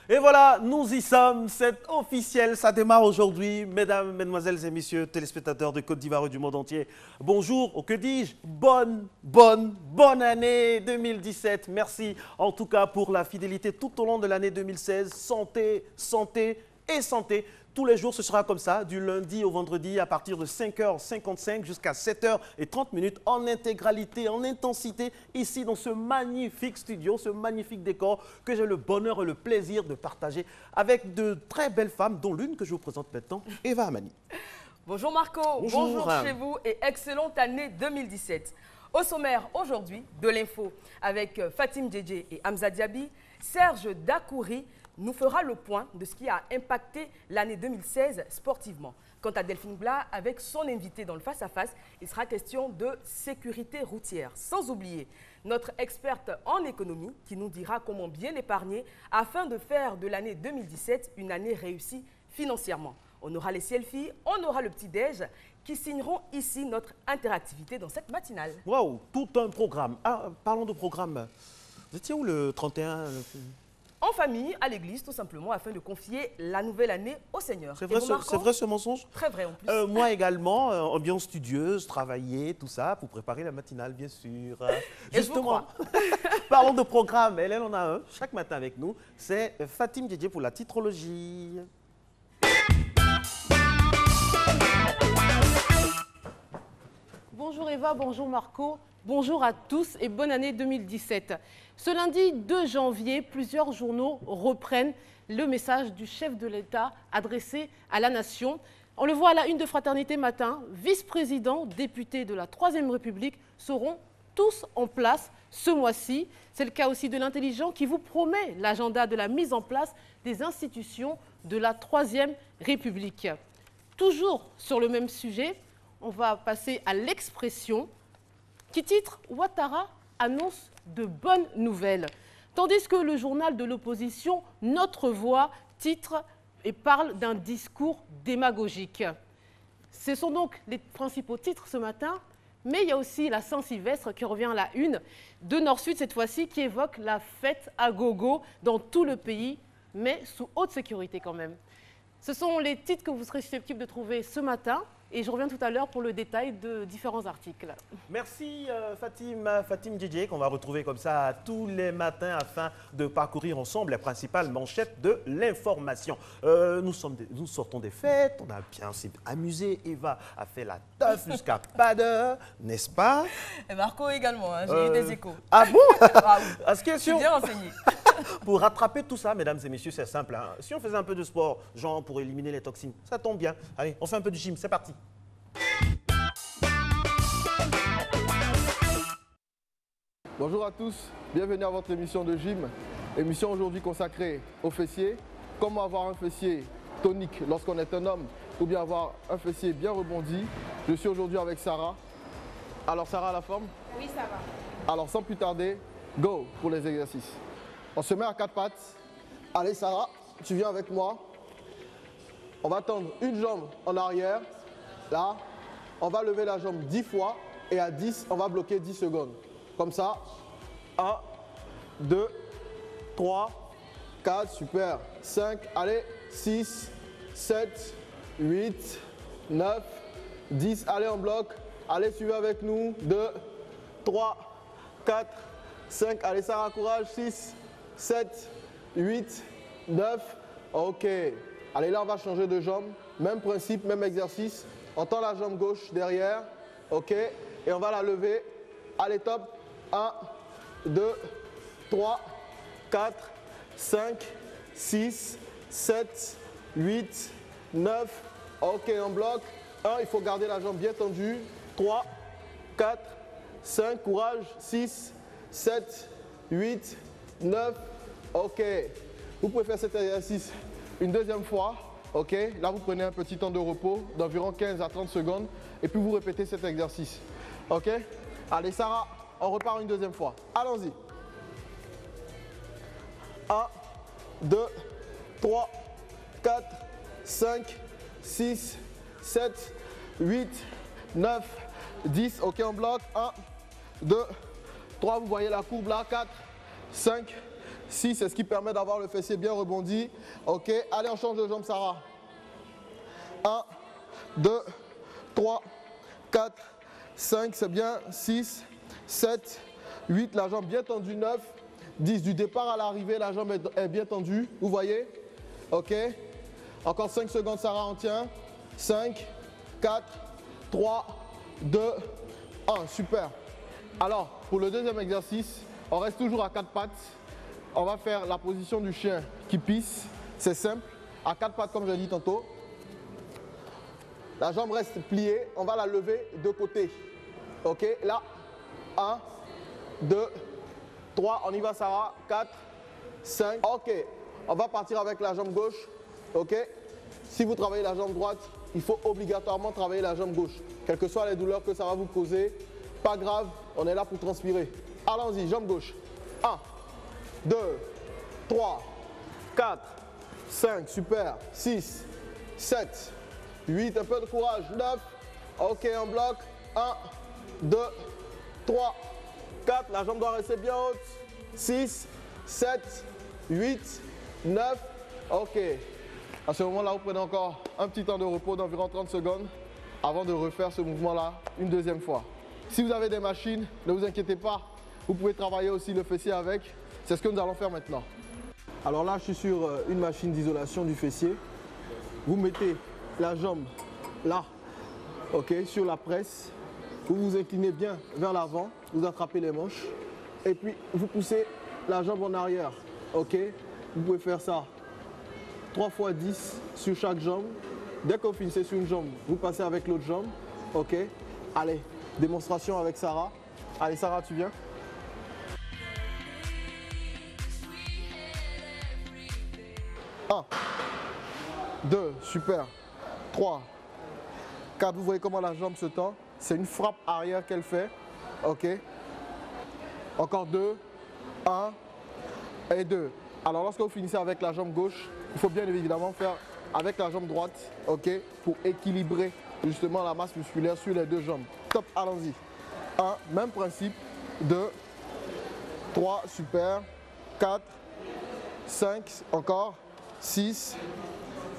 Et voilà, nous y sommes, c'est officiel, ça démarre aujourd'hui. Mesdames, Mesdemoiselles et Messieurs, téléspectateurs de Côte d'Ivoire et du monde entier, bonjour, ou que dis-je, bonne année 2017. Merci en tout cas pour la fidélité tout au long de l'année 2016. Santé, santé et santé. Tous les jours, ce sera comme ça, du lundi au vendredi, à partir de 5h55 jusqu'à 7h30 en intégralité, en intensité, ici dans ce magnifique studio, ce magnifique décor que j'ai le bonheur et le plaisir de partager avec de très belles femmes, dont l'une que je vous présente maintenant, Eva Amani. Bonjour Marco, bonjour chez vous et excellente année 2017. Au sommaire aujourd'hui, de l'info avec Fatim Djedje et Hamza Diaby, Serge Dakouri nous fera le point de ce qui a impacté l'année 2016 sportivement. Quant à Delphine Blas, avec son invité dans le face-à-face, il sera question de sécurité routière. Sans oublier notre experte en économie qui nous dira comment bien épargner afin de faire de l'année 2017 une année réussie financièrement. On aura les selfies, on aura le petit-déj qui signeront ici notre interactivité dans cette matinale. Waouh, tout un programme. Ah, parlons de programme. Vous étiez où le 31 En famille, à l'église, tout simplement, afin de confier la nouvelle année au Seigneur. C'est vrai ce mensonge? Très vrai en plus. Moi également, ambiance studieuse, travailler, tout ça, pour préparer la matinale, bien sûr. Justement, parlons de programme. Elle en a un chaque matin avec nous. C'est Fatim Djedje pour la titrologie. Bonjour Eva, bonjour Marco, bonjour à tous et bonne année 2017. Ce lundi 2 janvier, plusieurs journaux reprennent le message du chef de l'État adressé à la nation. On le voit à la une de Fraternité Matin, vice-président, députés de la 3e République seront tous en place ce mois-ci. C'est le cas aussi de l'Intelligent qui vous promet l'agenda de la mise en place des institutions de la 3e République. Toujours sur le même sujet, on va passer à l'Expression qui titre « Ouattara annonce de bonnes nouvelles ». Tandis que le journal de l'opposition Notre Voix titre et parle d'un discours démagogique. Ce sont donc les principaux titres ce matin, mais il y a aussi la Saint-Sylvestre qui revient à la une de Nord-Sud cette fois-ci qui évoque la fête à gogo dans tout le pays, mais sous haute sécurité quand même. Ce sont les titres que vous serez susceptibles de trouver ce matin. Et je reviens tout à l'heure pour le détail de différents articles. Merci Fatim Djedje, qu'on va retrouver comme ça tous les matins afin de parcourir ensemble les principales manchettes de l'information. Nous sortons des fêtes, on a bien s'est amusé. Eva a fait la teuf jusqu'à pas d'heure, n'est-ce pas? Et Marco également, hein, j'ai eu des échos. Ah bon? Ah oui. À ce qui est sûr. Je suis bien renseigné. Pour rattraper tout ça, mesdames et messieurs, c'est simple. Hein. Si on faisait un peu de sport, genre pour éliminer les toxines, ça tombe bien. Allez, on fait un peu de gym, c'est parti. Bonjour à tous, bienvenue à votre émission de gym. Émission aujourd'hui consacrée aux fessiers. Comment avoir un fessier tonique lorsqu'on est un homme ou bien avoir un fessier bien rebondi. Je suis aujourd'hui avec Sarah. Alors Sarah, la forme? Oui, ça va. Alors sans plus tarder, go pour les exercices. On se met à 4 pattes. Allez Sarah, tu viens avec moi. On va tendre une jambe en arrière. Là, on va lever la jambe 10 fois et à 10, on va bloquer 10 secondes. Comme ça, 1, 2, 3, 4, super, 5, allez, 6, 7, 8, 9, 10, allez on bloque, allez suivez avec nous, 2, 3, 4, 5, allez Sarah, courage, 6, 7, 8, 9, ok. Allez là on va changer de jambe, même principe, même exercice, on tend la jambe gauche derrière, ok, et on va la lever, allez top. 1, 2, 3, 4, 5, 6, 7, 8, 9. Ok, on bloque. 1, il faut garder la jambe bien tendue. 3, 4, 5, courage. 6, 7, 8, 9. Ok. Vous pouvez faire cet exercice une deuxième fois. Ok. Là, vous prenez un petit temps de repos d'environ 15 à 30 secondes. Et puis, vous répétez cet exercice. Ok. Allez, Sarah. On repart une deuxième fois. Allons-y. 1, 2, 3, 4, 5, 6, 7, 8, 9, 10. Ok, on bloque. 1, 2, 3. Vous voyez la courbe là. 4, 5, 6. C'est ce qui permet d'avoir le fessier bien rebondi. Ok, allez, on change de jambe, Sarah. 1, 2, 3, 4, 5. C'est bien. 6, 7, 8. La jambe bien tendue. 9, 10. Du départ à l'arrivée, la jambe est bien tendue. Vous voyez? Ok. Encore 5 secondes, Sarah, on tient. 5, 4, 3, 2, 1. Super. Alors, pour le deuxième exercice, on reste toujours à 4 pattes. On va faire la position du chien qui pisse. C'est simple. À 4 pattes, comme je l'ai dit tantôt. La jambe reste pliée. On va la lever de côté. Ok. Là, 1, 2, 3. On y va, Sarah. 4, 5. Ok. On va partir avec la jambe gauche. Ok. Si vous travaillez la jambe droite, il faut obligatoirement travailler la jambe gauche. Quelles que soient les douleurs que ça va vous causer, pas grave, on est là pour transpirer. Allons-y, jambe gauche. 1, 2, 3, 4, 5, super. 6, 7, 8, un peu de courage. 9, ok, on bloque. 1, 2, 3, 4, la jambe doit rester bien haute. 6, 7, 8, 9, ok. À ce moment-là, vous prenez encore un petit temps de repos d'environ 30 secondes avant de refaire ce mouvement-là une deuxième fois. Si vous avez des machines, ne vous inquiétez pas, vous pouvez travailler aussi le fessier avec. C'est ce que nous allons faire maintenant. Alors là, je suis sur une machine d'isolation du fessier. Vous mettez la jambe là, ok, sur la presse. Vous vous inclinez bien vers l'avant, vous attrapez les manches et puis vous poussez la jambe en arrière, ok. Vous pouvez faire ça 3 fois 10 sur chaque jambe. Dès que vous finissez sur une jambe, vous passez avec l'autre jambe. Ok. Allez, démonstration avec Sarah. Allez, Sarah, tu viens. 1, 2, super. 3, 4. Vous voyez comment la jambe se tend. C'est une frappe arrière qu'elle fait. Ok. Encore 2, 1 et 2. Alors, lorsque vous finissez avec la jambe gauche, il faut bien évidemment faire avec la jambe droite, ok, pour équilibrer justement la masse musculaire sur les deux jambes. Top, allons-y. 1, même principe. 2, 3, super. 4, 5, encore. 6,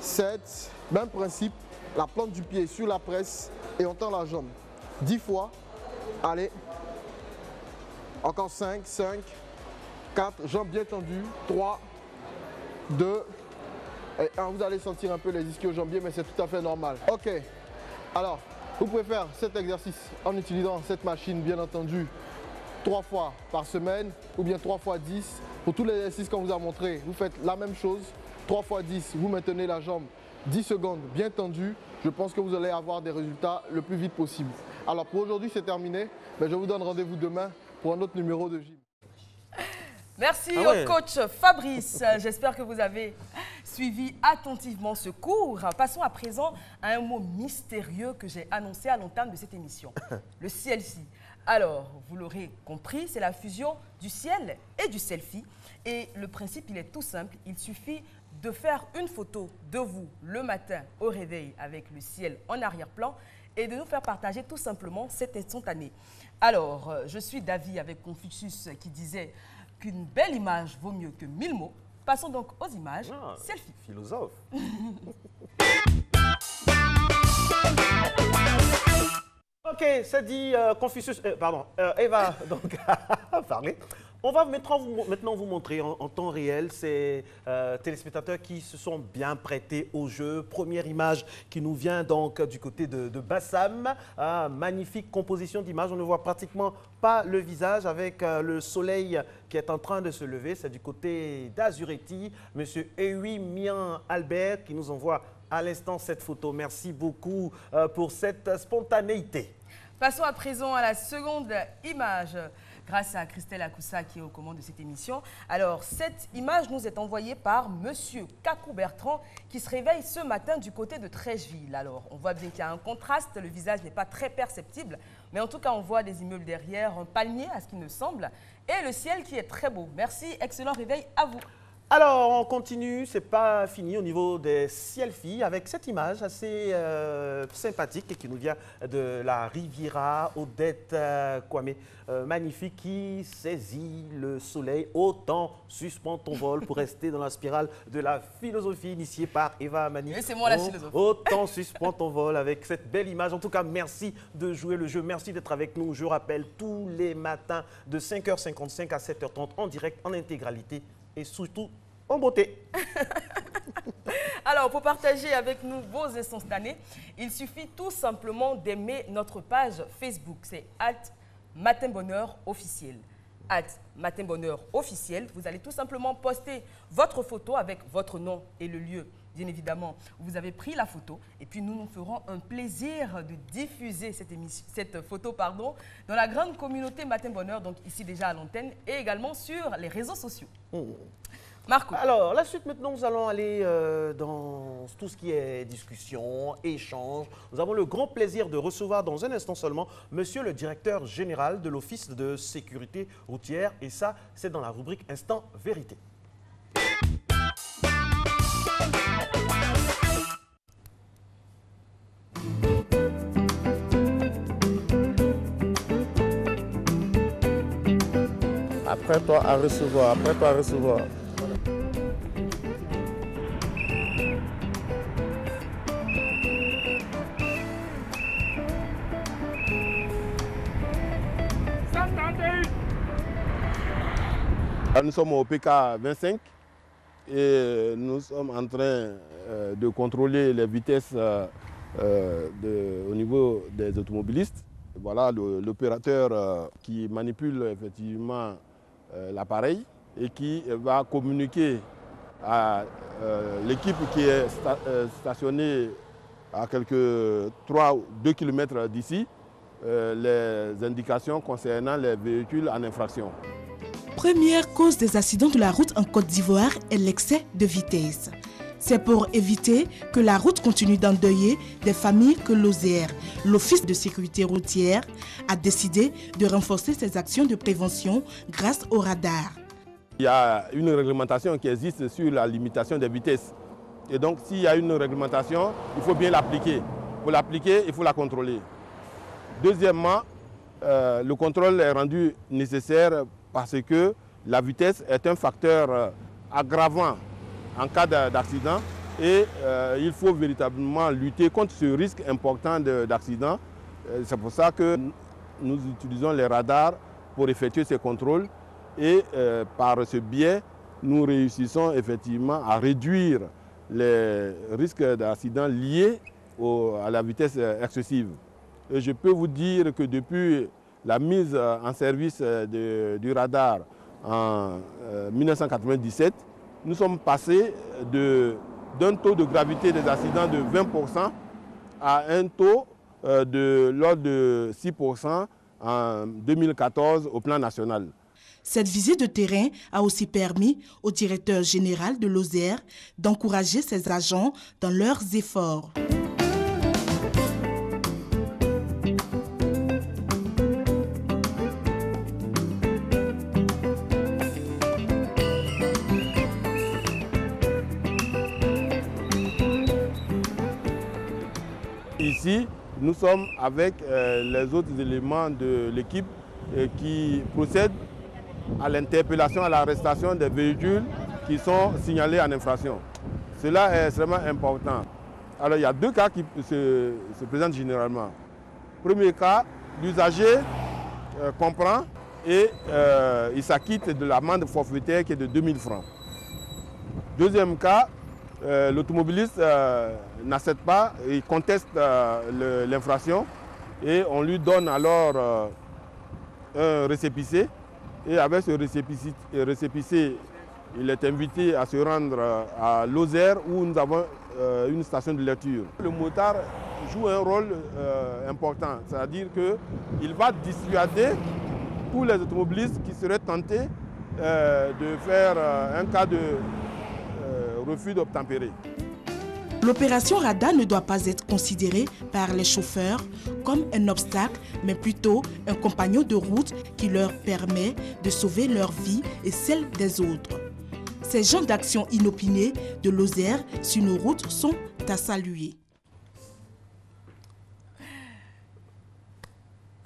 7, même principe. La plante du pied sur la presse et on tend la jambe. 10 fois. Allez. Encore 5, 4, jambes bien tendues. 3, 2 et 1. Vous allez sentir un peu les ischio-jambiers, mais c'est tout à fait normal. Ok. Alors, vous pouvez faire cet exercice en utilisant cette machine, bien entendu, 3 fois par semaine ou bien 3 fois 10. Pour tous les exercices qu'on vous a montrés, vous faites la même chose. 3 fois 10, vous maintenez la jambe 10 secondes bien tendue. Je pense que vous allez avoir des résultats le plus vite possible. Alors, pour aujourd'hui, c'est terminé. Mais je vous donne rendez-vous demain pour un autre numéro de gym. Merci au coach Fabrice. J'espère que vous avez suivi attentivement ce cours. Passons à présent à un mot mystérieux que j'ai annoncé à l'entame de cette émission, le selfie. Alors, vous l'aurez compris, c'est la fusion du ciel et du selfie. Et le principe, il est tout simple. Il suffit de faire une photo de vous le matin au réveil avec le ciel en arrière-plan et de nous faire partager tout simplement cet instantané. Alors, je suis d'avis avec Confucius qui disait qu'une belle image vaut mieux que 1000 mots. Passons donc aux images. Selfie. Philosophe. Ok, ça dit Confucius. Pardon, Eva donc a parlé. On va maintenant vous montrer en temps réel ces téléspectateurs qui se sont bien prêtés au jeu. Première image qui nous vient donc du côté de Bassam. Magnifique composition d'image. On ne voit pratiquement pas le visage avec le soleil qui est en train de se lever. C'est du côté d'Azuretti. Monsieur Ewi Mian Albert qui nous envoie à l'instant cette photo. Merci beaucoup pour cette spontanéité. Passons à présent à la seconde image. Grâce à Christelle Akoussa qui est aux commandes de cette émission. Alors, cette image nous est envoyée par Monsieur Kakou Bertrand qui se réveille ce matin du côté de Trècheville. Alors, on voit bien qu'il y a un contraste, le visage n'est pas très perceptible, mais en tout cas, on voit des immeubles derrière, un palmier à ce qu'il me semble, et le ciel qui est très beau. Merci, excellent réveil à vous. Alors, on continue, c'est pas fini au niveau des selfies avec cette image assez sympathique et qui nous vient de la Riviera, Odette Kwame, magnifique, qui saisit le soleil. Autant suspends ton vol pour rester dans la spirale de la philosophie initiée par Eva Mani. Et c'est moi la philosophe. Autant suspends ton vol avec cette belle image. En tout cas, merci de jouer le jeu, merci d'être avec nous. Je rappelle, tous les matins de 5h55 à 7h30 en direct, en intégralité. Et surtout, en beauté. Alors, pour partager avec nous vos instantanés, il suffit tout simplement d'aimer notre page Facebook. C'est @MatinBonheurOfficiel. @MatinBonheurOfficiel. Vous allez tout simplement poster votre photo avec votre nom et le lieu. Bien évidemment, vous avez pris la photo et puis nous nous ferons un plaisir de diffuser cette photo dans la grande communauté Matin Bonheur, donc ici déjà à l'antenne et également sur les réseaux sociaux. Marco. Alors, la suite maintenant, nous allons aller dans tout ce qui est discussion, échange. Nous avons le grand plaisir de recevoir dans un instant seulement Monsieur le directeur général de l'Office de sécurité routière et ça, c'est dans la rubrique Instant Vérité. Apprête-toi à recevoir, apprête-toi à recevoir. Nous sommes au PK 25 et nous sommes en train de contrôler les vitesses au niveau des automobilistes. Voilà l'opérateur qui manipule effectivement l'appareil et qui va communiquer à l'équipe qui est stationnée à quelques 2 km d'ici les indications concernant les véhicules en infraction. Première cause des accidents de la route en Côte d'Ivoire est l'excès de vitesse. C'est pour éviter que la route continue d'endeuiller des familles que l'OSER, l'Office de sécurité routière, a décidé de renforcer ses actions de prévention grâce au radar. Il y a une réglementation qui existe sur la limitation des vitesses. Et donc, s'il y a une réglementation, il faut bien l'appliquer. Pour l'appliquer, il faut la contrôler. Deuxièmement, le contrôle est rendu nécessaire parce que la vitesse est un facteur aggravant en cas d'accident et il faut véritablement lutter contre ce risque important d'accident. C'est pour ça que nous utilisons les radars pour effectuer ces contrôles et par ce biais, nous réussissons effectivement à réduire les risques d'accident liés à la vitesse excessive. Et je peux vous dire que depuis la mise en service du radar en 1997, nous sommes passés d'un taux de gravité des accidents de 20% à un taux de l'ordre de 6% en 2014 au plan national. Cette visite de terrain a aussi permis au directeur général de l'OSER d'encourager ses agents dans leurs efforts. Ici, nous sommes avec les autres éléments de l'équipe qui procèdent à l'interpellation, à l'arrestation des véhicules qui sont signalés en infraction. Cela est extrêmement important. Alors, il y a 2 cas qui se présentent généralement. Premier cas, l'usager comprend et il s'acquitte de l'amende forfaitaire qui est de 2000 francs. Deuxième cas, l'automobiliste n'accepte pas, il conteste l'infraction et on lui donne alors un récépissé. Et avec ce récépissé, il est invité à se rendre à l'OSER où nous avons une station de lecture. Le motard joue un rôle important, c'est-à-dire qu'il va dissuader tous les automobilistes qui seraient tentés de faire un cas de refus d'obtempérer. L'opération radar ne doit pas être considérée par les chauffeurs comme un obstacle, mais plutôt un compagnon de route qui leur permet de sauver leur vie et celle des autres. Ces genres d'actions inopinées de Lozère sur nos routes sont à saluer.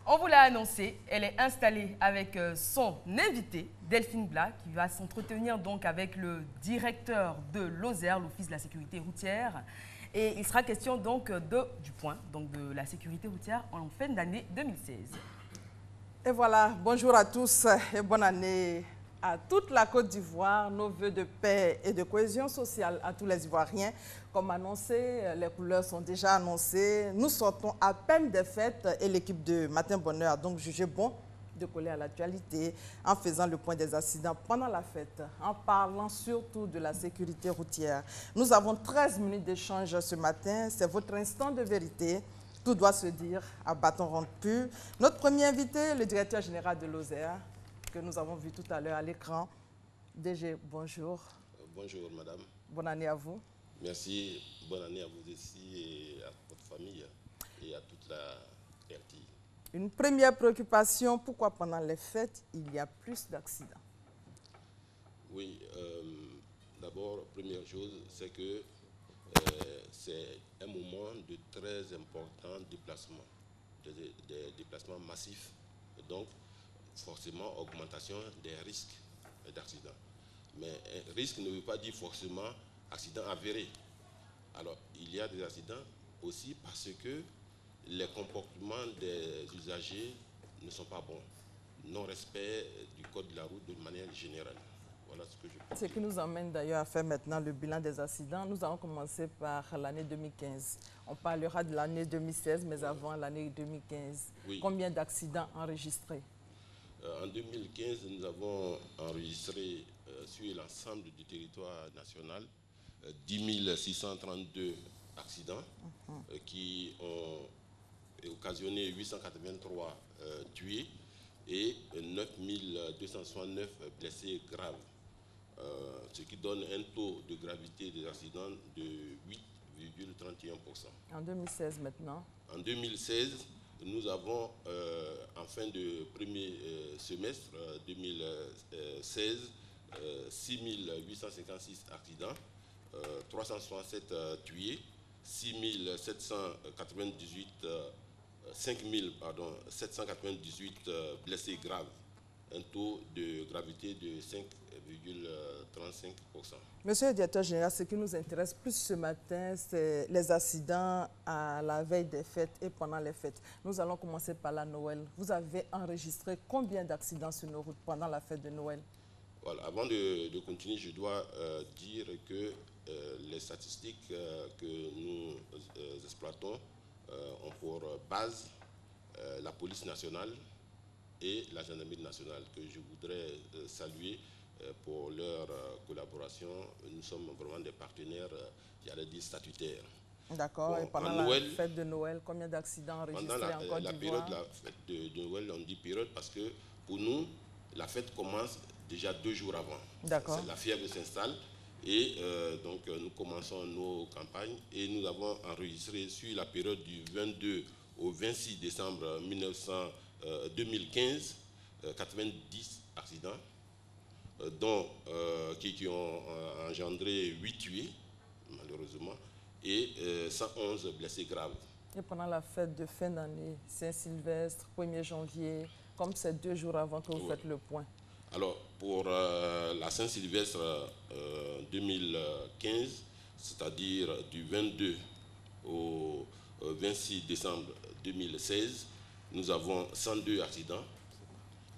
On vous l'a annoncé, elle est installée avec son invité, Delphine Blas, qui va s'entretenir donc avec le directeur de Lozère, l'Office de la sécurité routière. Et il sera question donc du point, donc de la sécurité routière en fin d'année 2016. Et voilà, bonjour à tous et bonne année à toute la Côte d'Ivoire, nos vœux de paix et de cohésion sociale à tous les Ivoiriens. Comme annoncé, les couleurs sont déjà annoncées. Nous sortons à peine des fêtes et l'équipe de Matin Bonheur a donc jugé bon de coller à l'actualité en faisant le point des accidents pendant la fête, en parlant surtout de la sécurité routière. Nous avons 13 minutes d'échange ce matin. C'est votre instant de vérité. Tout doit se dire à bâton rompu. Notre premier invité, le directeur général de Lozère, que nous avons vu tout à l'heure à l'écran. DG, bonjour. Bonjour, madame. Bonne année à vous. Merci. Bonne année à vous aussi et à votre famille et à toute la RTI. Une première préoccupation, pourquoi pendant les fêtes, il y a plus d'accidents? Oui, d'abord, première chose, c'est que c'est un moment de très important déplacement, des déplacements massifs. Donc, forcément, augmentation des risques d'accident. Mais un risque ne veut pas dire forcément accident avéré. Alors, il y a des accidents aussi parce que les comportements des usagers ne sont pas bons. Non-respect du code de la route de manière générale. Voilà ce que je peux dire. Ce qui nous emmène d'ailleurs à faire maintenant le bilan des accidents. Nous allons commencer par l'année 2015. On parlera de l'année 2016, mais avant l'année 2015. Oui. Combien d'accidents enregistrés? En 2015, nous avons enregistré sur l'ensemble du territoire national 10 632 accidents qui ont occasionné 883 tués et 9 269 blessés graves, ce qui donne un taux de gravité des accidents de 8,31%. En 2016 maintenant? En 2016, nous avons, en fin de premier semestre 2016, 6 856 accidents, 367 tués, 798 blessés graves, un taux de gravité de 5,35%. Monsieur le directeur général, ce qui nous intéresse plus ce matin, c'est les accidents à la veille des fêtes et pendant les fêtes. Nous allons commencer par la Noël. Vous avez enregistré combien d'accidents sur nos routes pendant la fête de Noël? Voilà, avant de continuer, je dois dire que les statistiques que nous exploitons ont pour base la police nationale et la gendarmerie nationale, que je voudrais saluer pour leur collaboration. Nous sommes vraiment des partenaires, j'allais dire, statutaires. D'accord. Bon, et pendant la fête de Noël, combien d'accidents enregistrés en Côte d'Ivoire? Pendant la période de la fête de Noël, on dit période parce que pour nous, la fête commence déjà 2 jours avant. D'accord. La fièvre s'installe et donc nous commençons nos campagnes et nous avons enregistré sur la période du 22 au 26 décembre 2015 90 accidents dont, qui ont engendré 8 tués malheureusement et 111 blessés graves. Et pendant la fête de fin d'année, Saint-Sylvestre, 1er janvier, comme c'est 2 jours avant que vous faites le point? Alors, pour la Saint-Sylvestre 2015, c'est-à-dire du 22 au 26 décembre 2016, nous avons 102 accidents,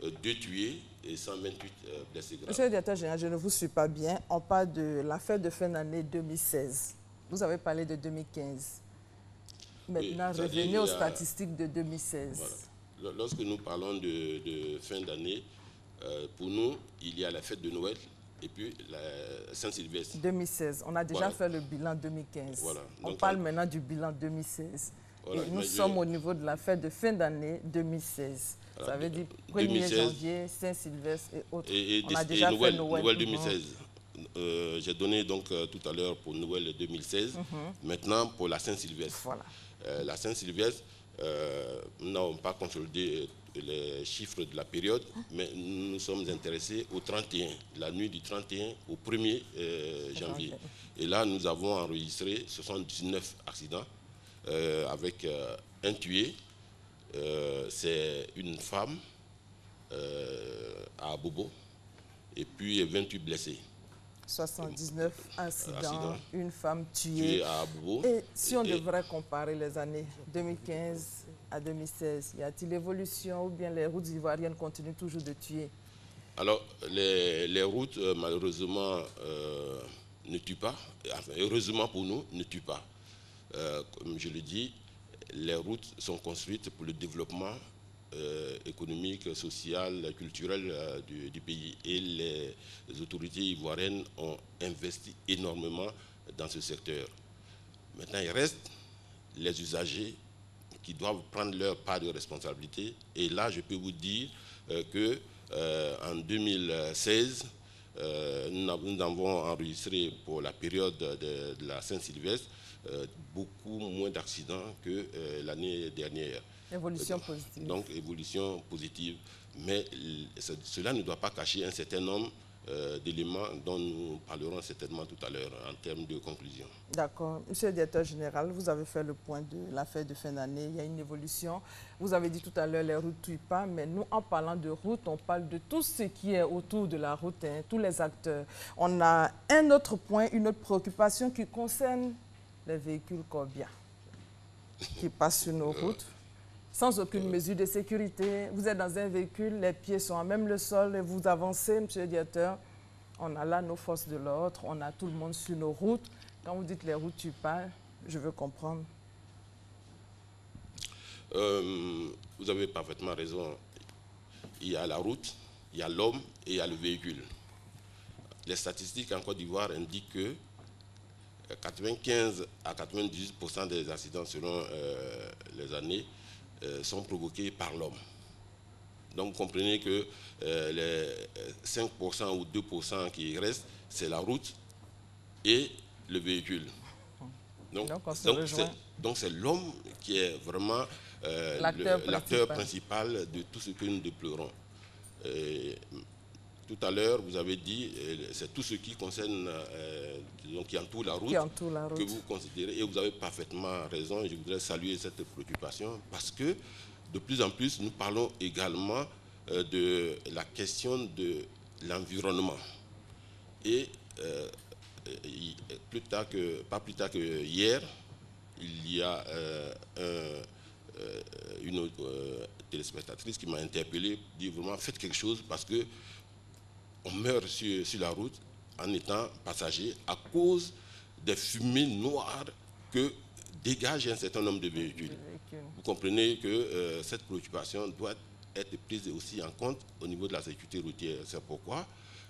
2 tués et 128 blessés graves. Monsieur le directeur général, je ne vous suis pas bien. On parle de la fête de fin d'année 2016. Vous avez parlé de 2015. Maintenant, oui, revenez aux statistiques de 2016. Voilà. Lorsque nous parlons de fin d'année, pour nous, il y a la fête de Noël et puis la Saint-Sylvestre. 2016. On a déjà fait le bilan 2015. Voilà. On parle maintenant du bilan 2016. Voilà. Et nous sommes au niveau de la fête de fin d'année 2016. Alors, ça veut dire 1er 2016, janvier, Saint-Sylvestre et autres. On a déjà fait Noël 2016. J'ai donné donc tout à l'heure pour Noël 2016. Maintenant, pour la Saint-Sylvestre. Voilà. La Saint-Sylvestre, nous n'avons pas consolidé les chiffres de la période, mais nous sommes intéressés au 31, la nuit du 31 au 1er janvier. Et là, nous avons enregistré 79 accidents avec un tué, c'est une femme à Bobo, et puis 28 blessés. 79 incidents, une femme tuée. À Bobo. Et si on devrait comparer les années 2015 à 2016, y a-t-il évolution ou bien les routes ivoiriennes continuent toujours de tuer? Alors, les routes, malheureusement, ne tuent pas. Enfin, heureusement pour nous, ne tuent pas. Comme je le dis, les routes sont construites pour le développement économique, social, culturel du pays. Et les autorités ivoiriennes ont investi énormément dans ce secteur. Maintenant, il reste les usagers qui doivent prendre leur part de responsabilité. Et là, je peux vous dire que en 2016, nous avons enregistré pour la période de la Saint-Sylvestre beaucoup moins d'accidents que l'année dernière. Évolution positive. Donc, évolution positive. Mais cela ne doit pas cacher un certain nombre d'éléments dont nous parlerons certainement tout à l'heure en termes de conclusion. D'accord. Monsieur le directeur général, vous avez fait le point de la fête de fin d'année. Il y a une évolution. Vous avez dit tout à l'heure, les routes ne tuent pas, mais nous, en parlant de route, on parle de tout ce qui est autour de la route, hein, tous les acteurs. On a un autre point, une autre préoccupation qui concerne les véhicules Corbia qui passent sur nos routes. Sans aucune mesure de sécurité. Vous êtes dans un véhicule, les pieds sont à même le sol et vous avancez, monsieur le directeur. On a là nos forces de l'ordre, on a tout le monde sur nos routes. Quand vous dites les routes tuent pas, je veux comprendre. Vous avez parfaitement raison. Il y a la route, il y a l'homme et il y a le véhicule. Les statistiques en Côte d'Ivoire indiquent que 95 à 98% des accidents selon les années sont provoqués par l'homme. Donc vous comprenez que les 5% ou 2% qui restent, c'est la route et le véhicule. Donc c'est l'homme qui est vraiment l'acteur principal de tout ce que nous déplorons. Tout à l'heure, vous avez dit, c'est tout ce qui concerne, qui entoure la route, que vous considérez, et vous avez parfaitement raison, et je voudrais saluer cette préoccupation, parce que de plus en plus, nous parlons également de la question de l'environnement. Et pas plus tard que hier, il y a une téléspectatrice qui m'a interpellé, dit vraiment faites quelque chose parce que on meurt sur la route en étant passager à cause des fumées noires que dégage un certain nombre de véhicules. Vous comprenez que cette préoccupation doit être prise aussi en compte au niveau de la sécurité routière. C'est pourquoi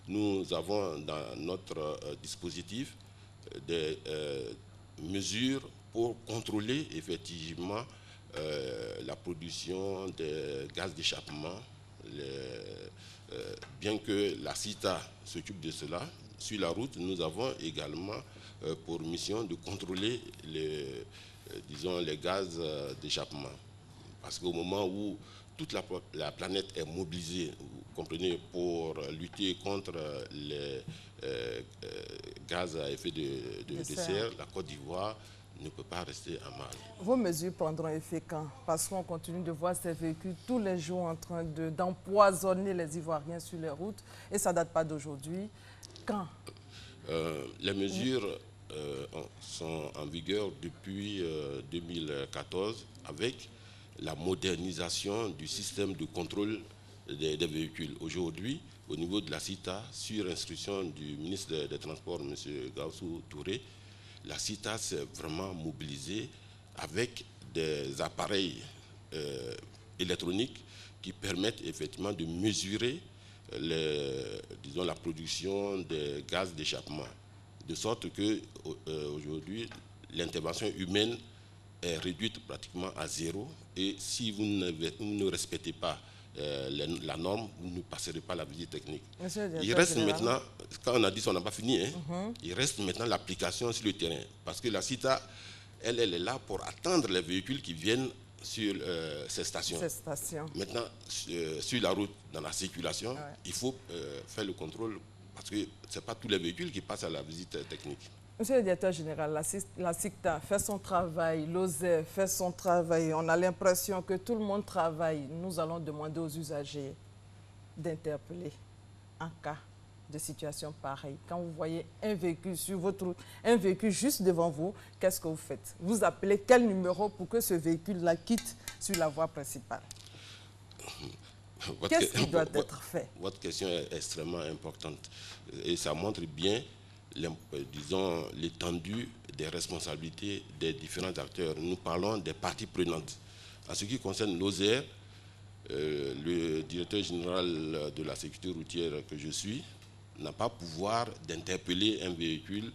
nous avons dans notre dispositif des mesures pour contrôler effectivement la production des gaz d'échappement. Bien que la CITA s'occupe de cela, sur la route, nous avons également pour mission de contrôler les gaz d'échappement. Parce qu'au moment où toute la planète est mobilisée, vous comprenez, pour lutter contre les gaz à effet de serre, la Côte d'Ivoire ne peut pas rester en marge. Vos mesures prendront effet quand? Parce qu'on continue de voir ces véhicules tous les jours en train d'empoisonner les Ivoiriens sur les routes et ça ne date pas d'aujourd'hui. Quand? Les mesures sont en vigueur depuis 2014 avec la modernisation du système de contrôle des véhicules. Aujourd'hui, au niveau de la CITA, sur instruction du ministre des Transports, M. Gaussou Touré, la CITA s'est vraiment mobilisée avec des appareils électroniques qui permettent effectivement de mesurer la production des gaz d'échappement. De sorte que aujourd'hui, l'intervention humaine est réduite pratiquement à zéro. Et si vous ne respectez pas la norme, vous ne passerez pas la visite technique. Il reste maintenant, quand on a dit ça, on n'a pas fini, hein, il reste maintenant l'application sur le terrain. Parce que la CITA, elle est là pour attendre les véhicules qui viennent sur ces stations. Maintenant, sur la route, dans la circulation, il faut faire le contrôle parce que ce n'est pas tous les véhicules qui passent à la visite technique. Monsieur le directeur général, la SICTA fait son travail, l'OSER fait son travail. On a l'impression que tout le monde travaille. Nous allons demander aux usagers d'interpeller en cas de situation pareille. Quand vous voyez un véhicule sur votre route, un véhicule juste devant vous, qu'est-ce que vous faites? Vous appelez quel numéro pour que ce véhicule-là quitte sur la voie principale? Qu'est-ce qui doit être fait? Votre question est extrêmement importante et ça montre bien, disons, l'étendue des responsabilités des différents acteurs. Nous parlons des parties prenantes. En ce qui concerne l'OSER, le directeur général de la sécurité routière que je suis n'a pas pouvoir d'interpeller un véhicule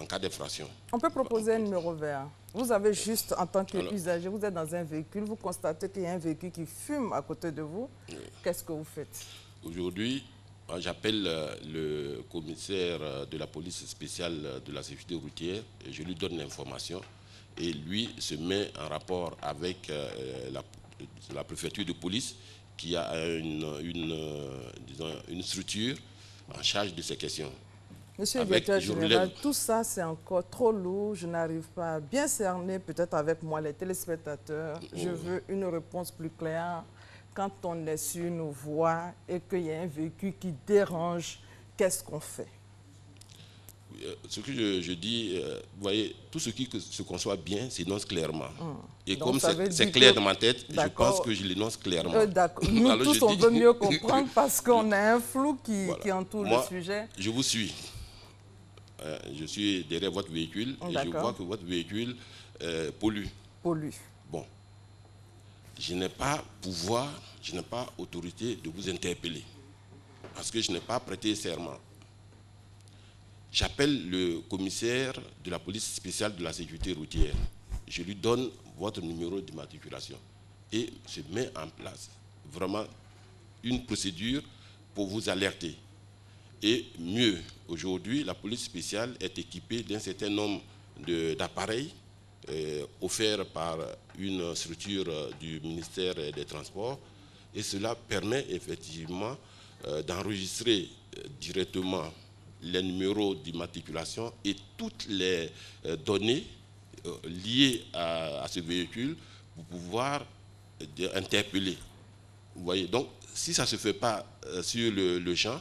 en cas d'infraction. On peut proposer un numéro vert. Vous avez juste, en tant qu'usager, vous êtes dans un véhicule, vous constatez qu'il y a un véhicule qui fume à côté de vous. Qu'est-ce que vous faites? Aujourd'hui, j'appelle le commissaire de la police spéciale de la sécurité routière, et je lui donne l'information et lui se met en rapport avec la préfecture de police qui a une structure en charge de ces questions. Monsieur le directeur général, tout ça c'est encore trop lourd, je n'arrive pas à bien cerner, peut-être avec moi les téléspectateurs. Je veux une réponse plus claire. Quand on est sur nos voies et qu'il y a un véhicule qui dérange, qu'est-ce qu'on fait? Ce que je dis, vous voyez, tout ce qui se conçoit bien s'énonce clairement. Et donc, comme c'est clair dans ma tête, je pense que je l'énonce clairement. D'accord. Nous tous, on veut mieux comprendre parce qu'on a un flou qui entoure le sujet. Je vous suis. Je suis derrière votre véhicule et je vois que votre véhicule pollue. Bon. Je n'ai pas pouvoir, je n'ai pas autorité de vous interpeller parce que je n'ai pas prêté serment. J'appelle le commissaire de la police spéciale de la sécurité routière. Je lui donne votre numéro d'immatriculation et je mets en place vraiment une procédure pour vous alerter. Et mieux, aujourd'hui, la police spéciale est équipée d'un certain nombre d'appareils offerts par une structure du ministère des Transports. Et cela permet effectivement d'enregistrer directement les numéros d'immatriculation et toutes les données liées à ce véhicule pour pouvoir interpeller. Vous voyez, donc si ça ne se fait pas sur le champ,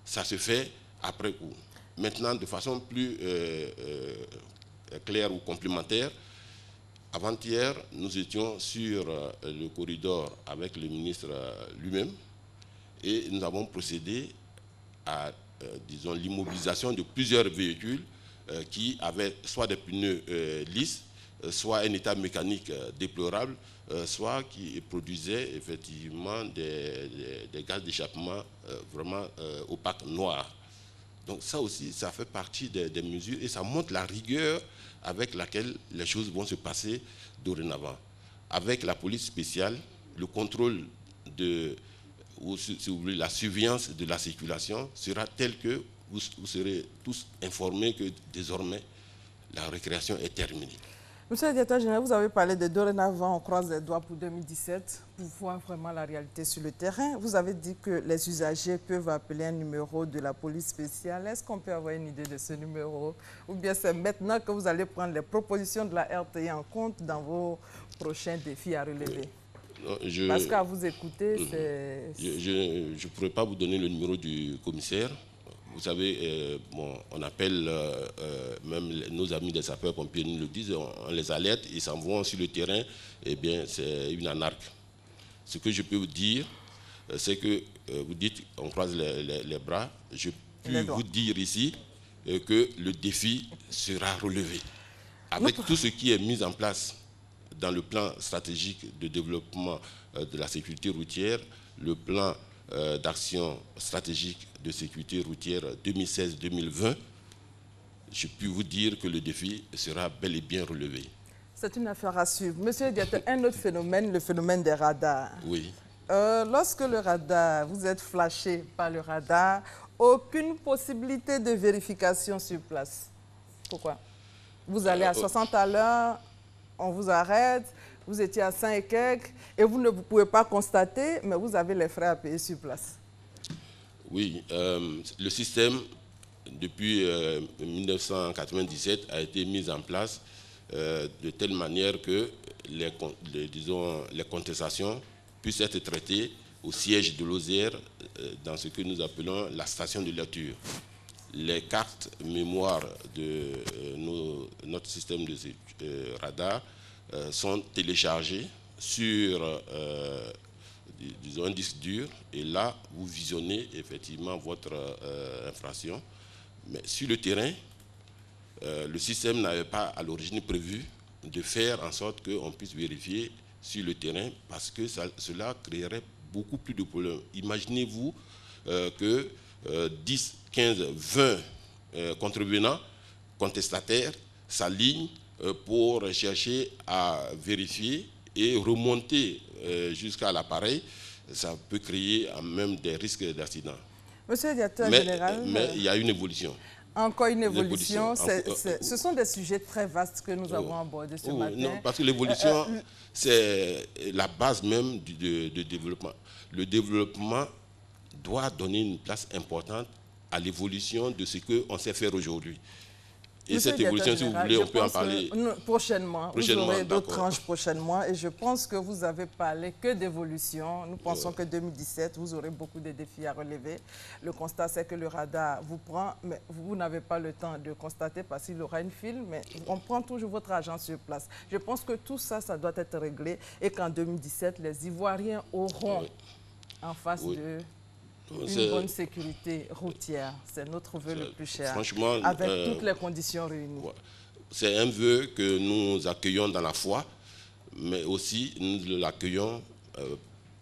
ça se fait après coup. Maintenant, de façon plus claire ou complémentaire, avant-hier, nous étions sur le corridor avec le ministre lui-même et nous avons procédé à disons, l'immobilisation de plusieurs véhicules qui avaient soit des pneus lisses, soit un état mécanique déplorable, soit qui produisaient effectivement des gaz d'échappement vraiment opaques, noirs. Donc ça aussi, ça fait partie des mesures et ça montre la rigueur avec laquelle les choses vont se passer dorénavant. Avec la police spéciale, le contrôle ou si vous voulez, la surveillance de la circulation sera telle que vous serez tous informés que désormais la récréation est terminée. Monsieur le directeur général, vous avez parlé de dorénavant, on croise les doigts pour 2017 pour voir vraiment la réalité sur le terrain. Vous avez dit que les usagers peuvent appeler un numéro de la police spéciale. Est-ce qu'on peut avoir une idée de ce numéro? Ou bien c'est maintenant que vous allez prendre les propositions de la RTI en compte dans vos prochains défis à relever? Non, parce qu'à vous écouter, c'est... Je ne pourrais pas vous donner le numéro du commissaire. Vous savez, on appelle même nos amis des sapeurs-pompiers, nous le disent, on les alerte, ils s'en vont sur le terrain, eh bien c'est une anarque. Ce que je peux vous dire, c'est que vous dites on croise les bras, je peux vous dire ici que le défi sera relevé. Avec tout ce qui est mis en place dans le plan stratégique de développement de la sécurité routière, le plan d'action stratégique de sécurité routière 2016-2020, je peux vous dire que le défi sera bel et bien relevé. C'est une affaire à suivre. Monsieur le directeur, un autre phénomène, le phénomène des radars. Oui. Lorsque le radar, vous êtes flashé par le radar, aucune possibilité de vérification sur place. Pourquoi? Vous allez à 60 à l'heure, on vous arrête. Vous étiez à 100 et quelques et vous ne pouvez pas constater, mais vous avez les frais à payer sur place. Oui, le système, depuis 1997, a été mis en place de telle manière que les contestations puissent être traitées au siège de Lozère, dans ce que nous appelons la station de lecture. Les cartes mémoire de notre système de radar sont téléchargées sur un disque dur, et là, vous visionnez effectivement votre infraction. Mais sur le terrain, le système n'avait pas à l'origine prévu de faire en sorte qu'on puisse vérifier sur le terrain, parce que cela créerait beaucoup plus de problèmes. Imaginez-vous que 10, 15, 20 contrevenants, contestataires, s'alignent pour chercher à vérifier et remonter jusqu'à l'appareil. Ça peut créer même des risques d'accident. Monsieur le directeur général... Mais il y a une évolution. Encore une évolution. Ce sont des sujets très vastes que nous avons abordés ce matin. Non, parce que l'évolution, c'est la base même du développement. Le développement doit donner une place importante à l'évolution de ce qu'on sait faire aujourd'hui. Et cette évolution, si vous voulez, on peut en parler prochainement. Vous aurez d'autres tranches prochainement. Et je pense que vous avez parlé que d'évolution. Nous pensons que 2017, vous aurez beaucoup de défis à relever. Le constat, c'est que le radar vous prend, mais vous n'avez pas le temps de constater parce qu'il aura une file, mais on prend toujours votre agent sur place. Je pense que tout ça, ça doit être réglé et qu'en 2017, les Ivoiriens auront en face d'eux une bonne sécurité routière. C'est notre vœu le plus cher, franchement, avec toutes les conditions réunies. C'est un vœu que nous accueillons dans la foi, mais aussi nous l'accueillons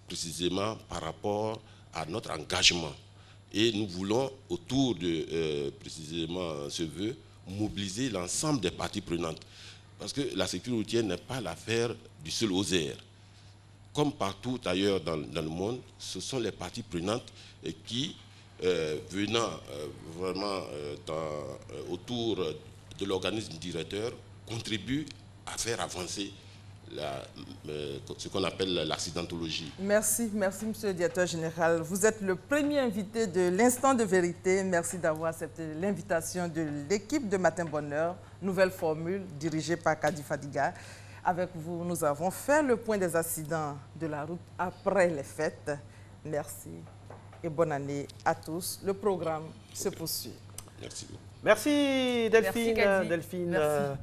précisément par rapport à notre engagement. Et nous voulons, autour de précisément ce vœu, mobiliser l'ensemble des parties prenantes. Parce que la sécurité routière n'est pas l'affaire du seul OSER. Comme partout ailleurs dans le monde, ce sont les parties prenantes qui, venant vraiment autour de l'organisme directeur, contribuent à faire avancer ce qu'on appelle l'accidentologie. Merci, merci Monsieur le directeur général. Vous êtes le premier invité de l'Instant de vérité. Merci d'avoir accepté l'invitation de l'équipe de Matin Bonheur, nouvelle formule dirigée par Kadi Fadiga. Avec vous, nous avons fait le point des accidents de la route après les fêtes. Merci et bonne année à tous. Le programme se poursuit. Merci beaucoup. Merci Delphine. Merci, Delphine,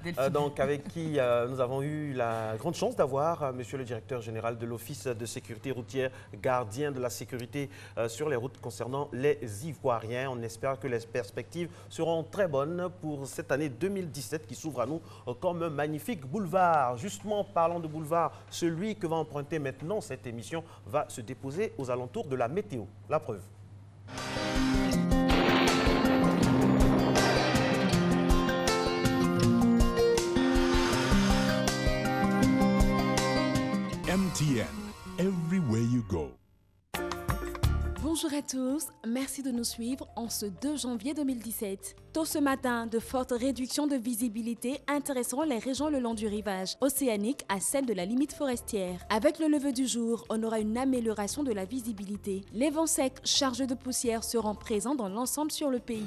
Delphine. donc, avec qui nous avons eu la grande chance d'avoir Monsieur le directeur général de l'Office de sécurité routière, gardien de la sécurité sur les routes concernant les Ivoiriens. On espère que les perspectives seront très bonnes pour cette année 2017 qui s'ouvre à nous comme un magnifique boulevard. Justement, parlant de boulevard, celui que va emprunter maintenant cette émission va se déposer aux alentours de la météo. La preuve. MTN, everywhere you go. Bonjour à tous, merci de nous suivre en ce 2 janvier 2017. Tôt ce matin, de fortes réductions de visibilité intéresseront les régions le long du rivage océanique à celle de la limite forestière. Avec le lever du jour, on aura une amélioration de la visibilité. Les vents secs chargés de poussière seront présents dans l'ensemble sur le pays.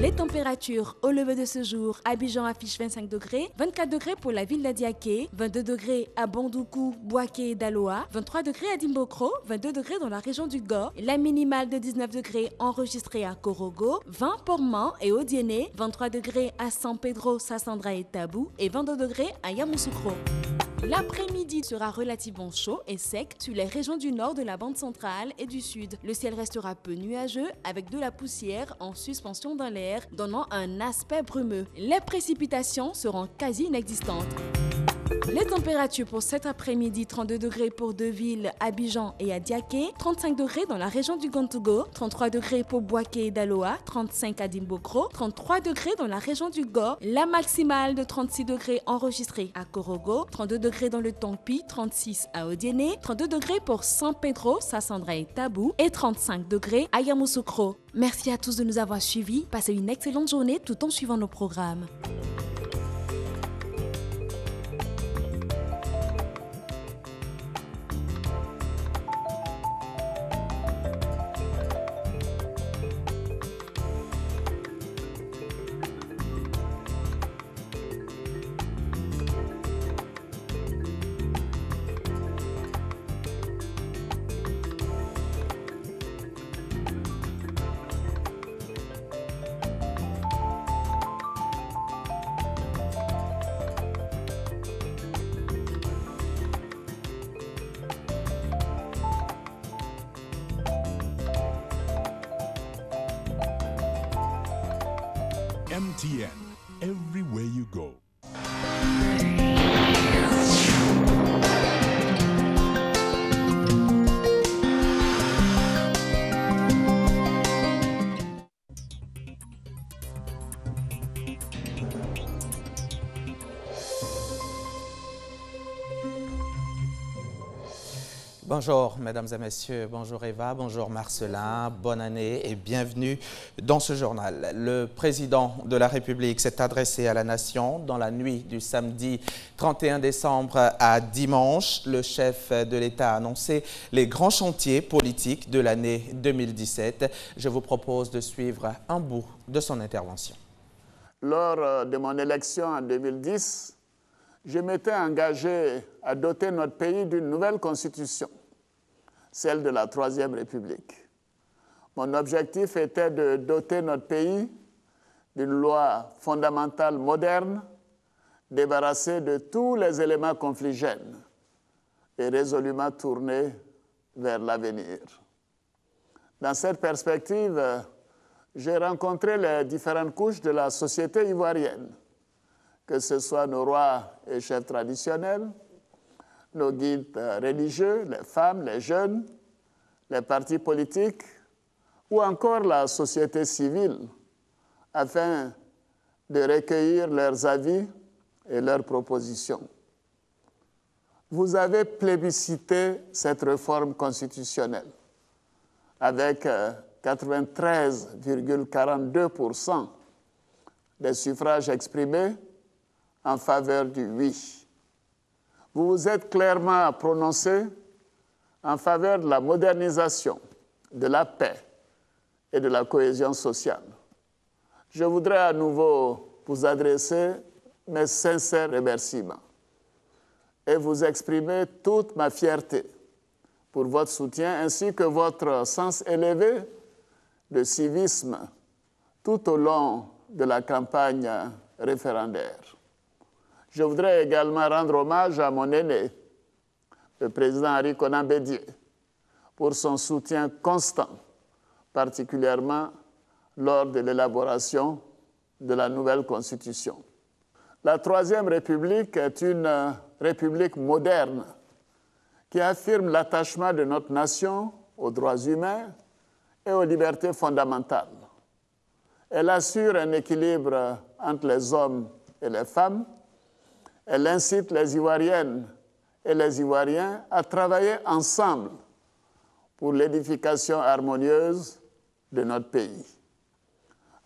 Les températures au lever de ce jour, Abidjan affiche 25 degrés, 24 degrés pour la ville d'Adiaké, 22 degrés à Bandoukou, Boaké et Daloa, 23 degrés à Dimbokro, 22 degrés dans la région du Gor, la minimale de 19 degrés enregistrée à Korogo, 20 pour Mans et Odiéné, 23 degrés à San Pedro, Sassandra et Tabou et 22 degrés à Yamoussoukro. L'après-midi sera relativement chaud et sec sur les régions du nord de la bande centrale et du sud. Le ciel restera peu nuageux avec de la poussière en suspension dans l'air, donnant un aspect brumeux. Les précipitations seront quasi inexistantes. Les températures pour cet après-midi, 32 degrés pour deux villes, Abidjan et Adiaké, 35 degrés dans la région du Gontougo, 33 degrés pour Boaké et Daloa, 35 à Dimbokro, 33 degrés dans la région du Gor, la maximale de 36 degrés enregistrée à Korogo, 32 degrés dans le Tongpi, 36 à Odiéné, 32 degrés pour San Pedro, Sassandra et Tabou et 35 degrés à Yamoussoukro. Merci à tous de nous avoir suivis. Passez une excellente journée tout en suivant nos programmes. MTN, everywhere you go. Bonjour, mesdames et messieurs. Bonjour Eva, bonjour Marcelin. Bonne année et bienvenue dans ce journal. Le président de la République s'est adressé à la nation dans la nuit du samedi 31 décembre à dimanche. Le chef de l'État a annoncé les grands chantiers politiques de l'année 2017. Je vous propose de suivre un bout de son intervention. Lors de mon élection en 2010, je m'étais engagé à doter notre pays d'une nouvelle constitution, celle de la Troisième République. Mon objectif était de doter notre pays d'une loi fondamentale moderne, débarrassée de tous les éléments confligènes et résolument tournée vers l'avenir. Dans cette perspective, j'ai rencontré les différentes couches de la société ivoirienne, que ce soit nos rois et chefs traditionnels, nos guides religieux, les femmes, les jeunes, les partis politiques ou encore la société civile, afin de recueillir leurs avis et leurs propositions. Vous avez plébiscité cette réforme constitutionnelle avec 93,42% des suffrages exprimés en faveur du oui. Vous vous êtes clairement prononcé en faveur de la modernisation, de la paix et de la cohésion sociale. Je voudrais à nouveau vous adresser mes sincères remerciements et vous exprimer toute ma fierté pour votre soutien ainsi que votre sens élevé de civisme tout au long de la campagne référendaire. Je voudrais également rendre hommage à mon aîné, le président Henri Konan Bédié, pour son soutien constant, particulièrement lors de l'élaboration de la nouvelle Constitution. La Troisième République est une république moderne qui affirme l'attachement de notre nation aux droits humains et aux libertés fondamentales. Elle assure un équilibre entre les hommes et les femmes. Elle incite les Ivoiriennes et les Ivoiriens à travailler ensemble pour l'édification harmonieuse de notre pays.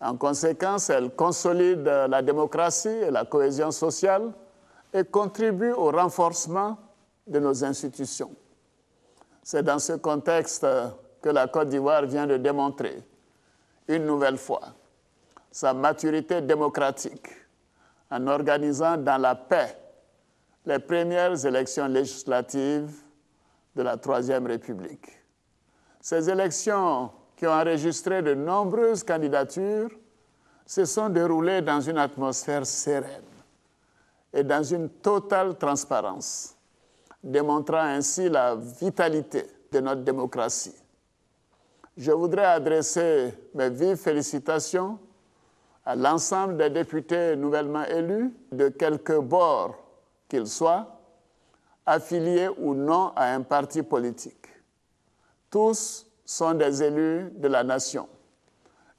En conséquence, elle consolide la démocratie et la cohésion sociale et contribue au renforcement de nos institutions. C'est dans ce contexte que la Côte d'Ivoire vient de démontrer, une nouvelle fois, sa maturité démocratique en organisant dans la paix les premières élections législatives de la Troisième République. Ces élections, qui ont enregistré de nombreuses candidatures, se sont déroulées dans une atmosphère sereine et dans une totale transparence, démontrant ainsi la vitalité de notre démocratie. Je voudrais adresser mes vives félicitations à l'ensemble des députés nouvellement élus, de quelque bord qu'ils soient, affiliés ou non à un parti politique. Tous sont des élus de la nation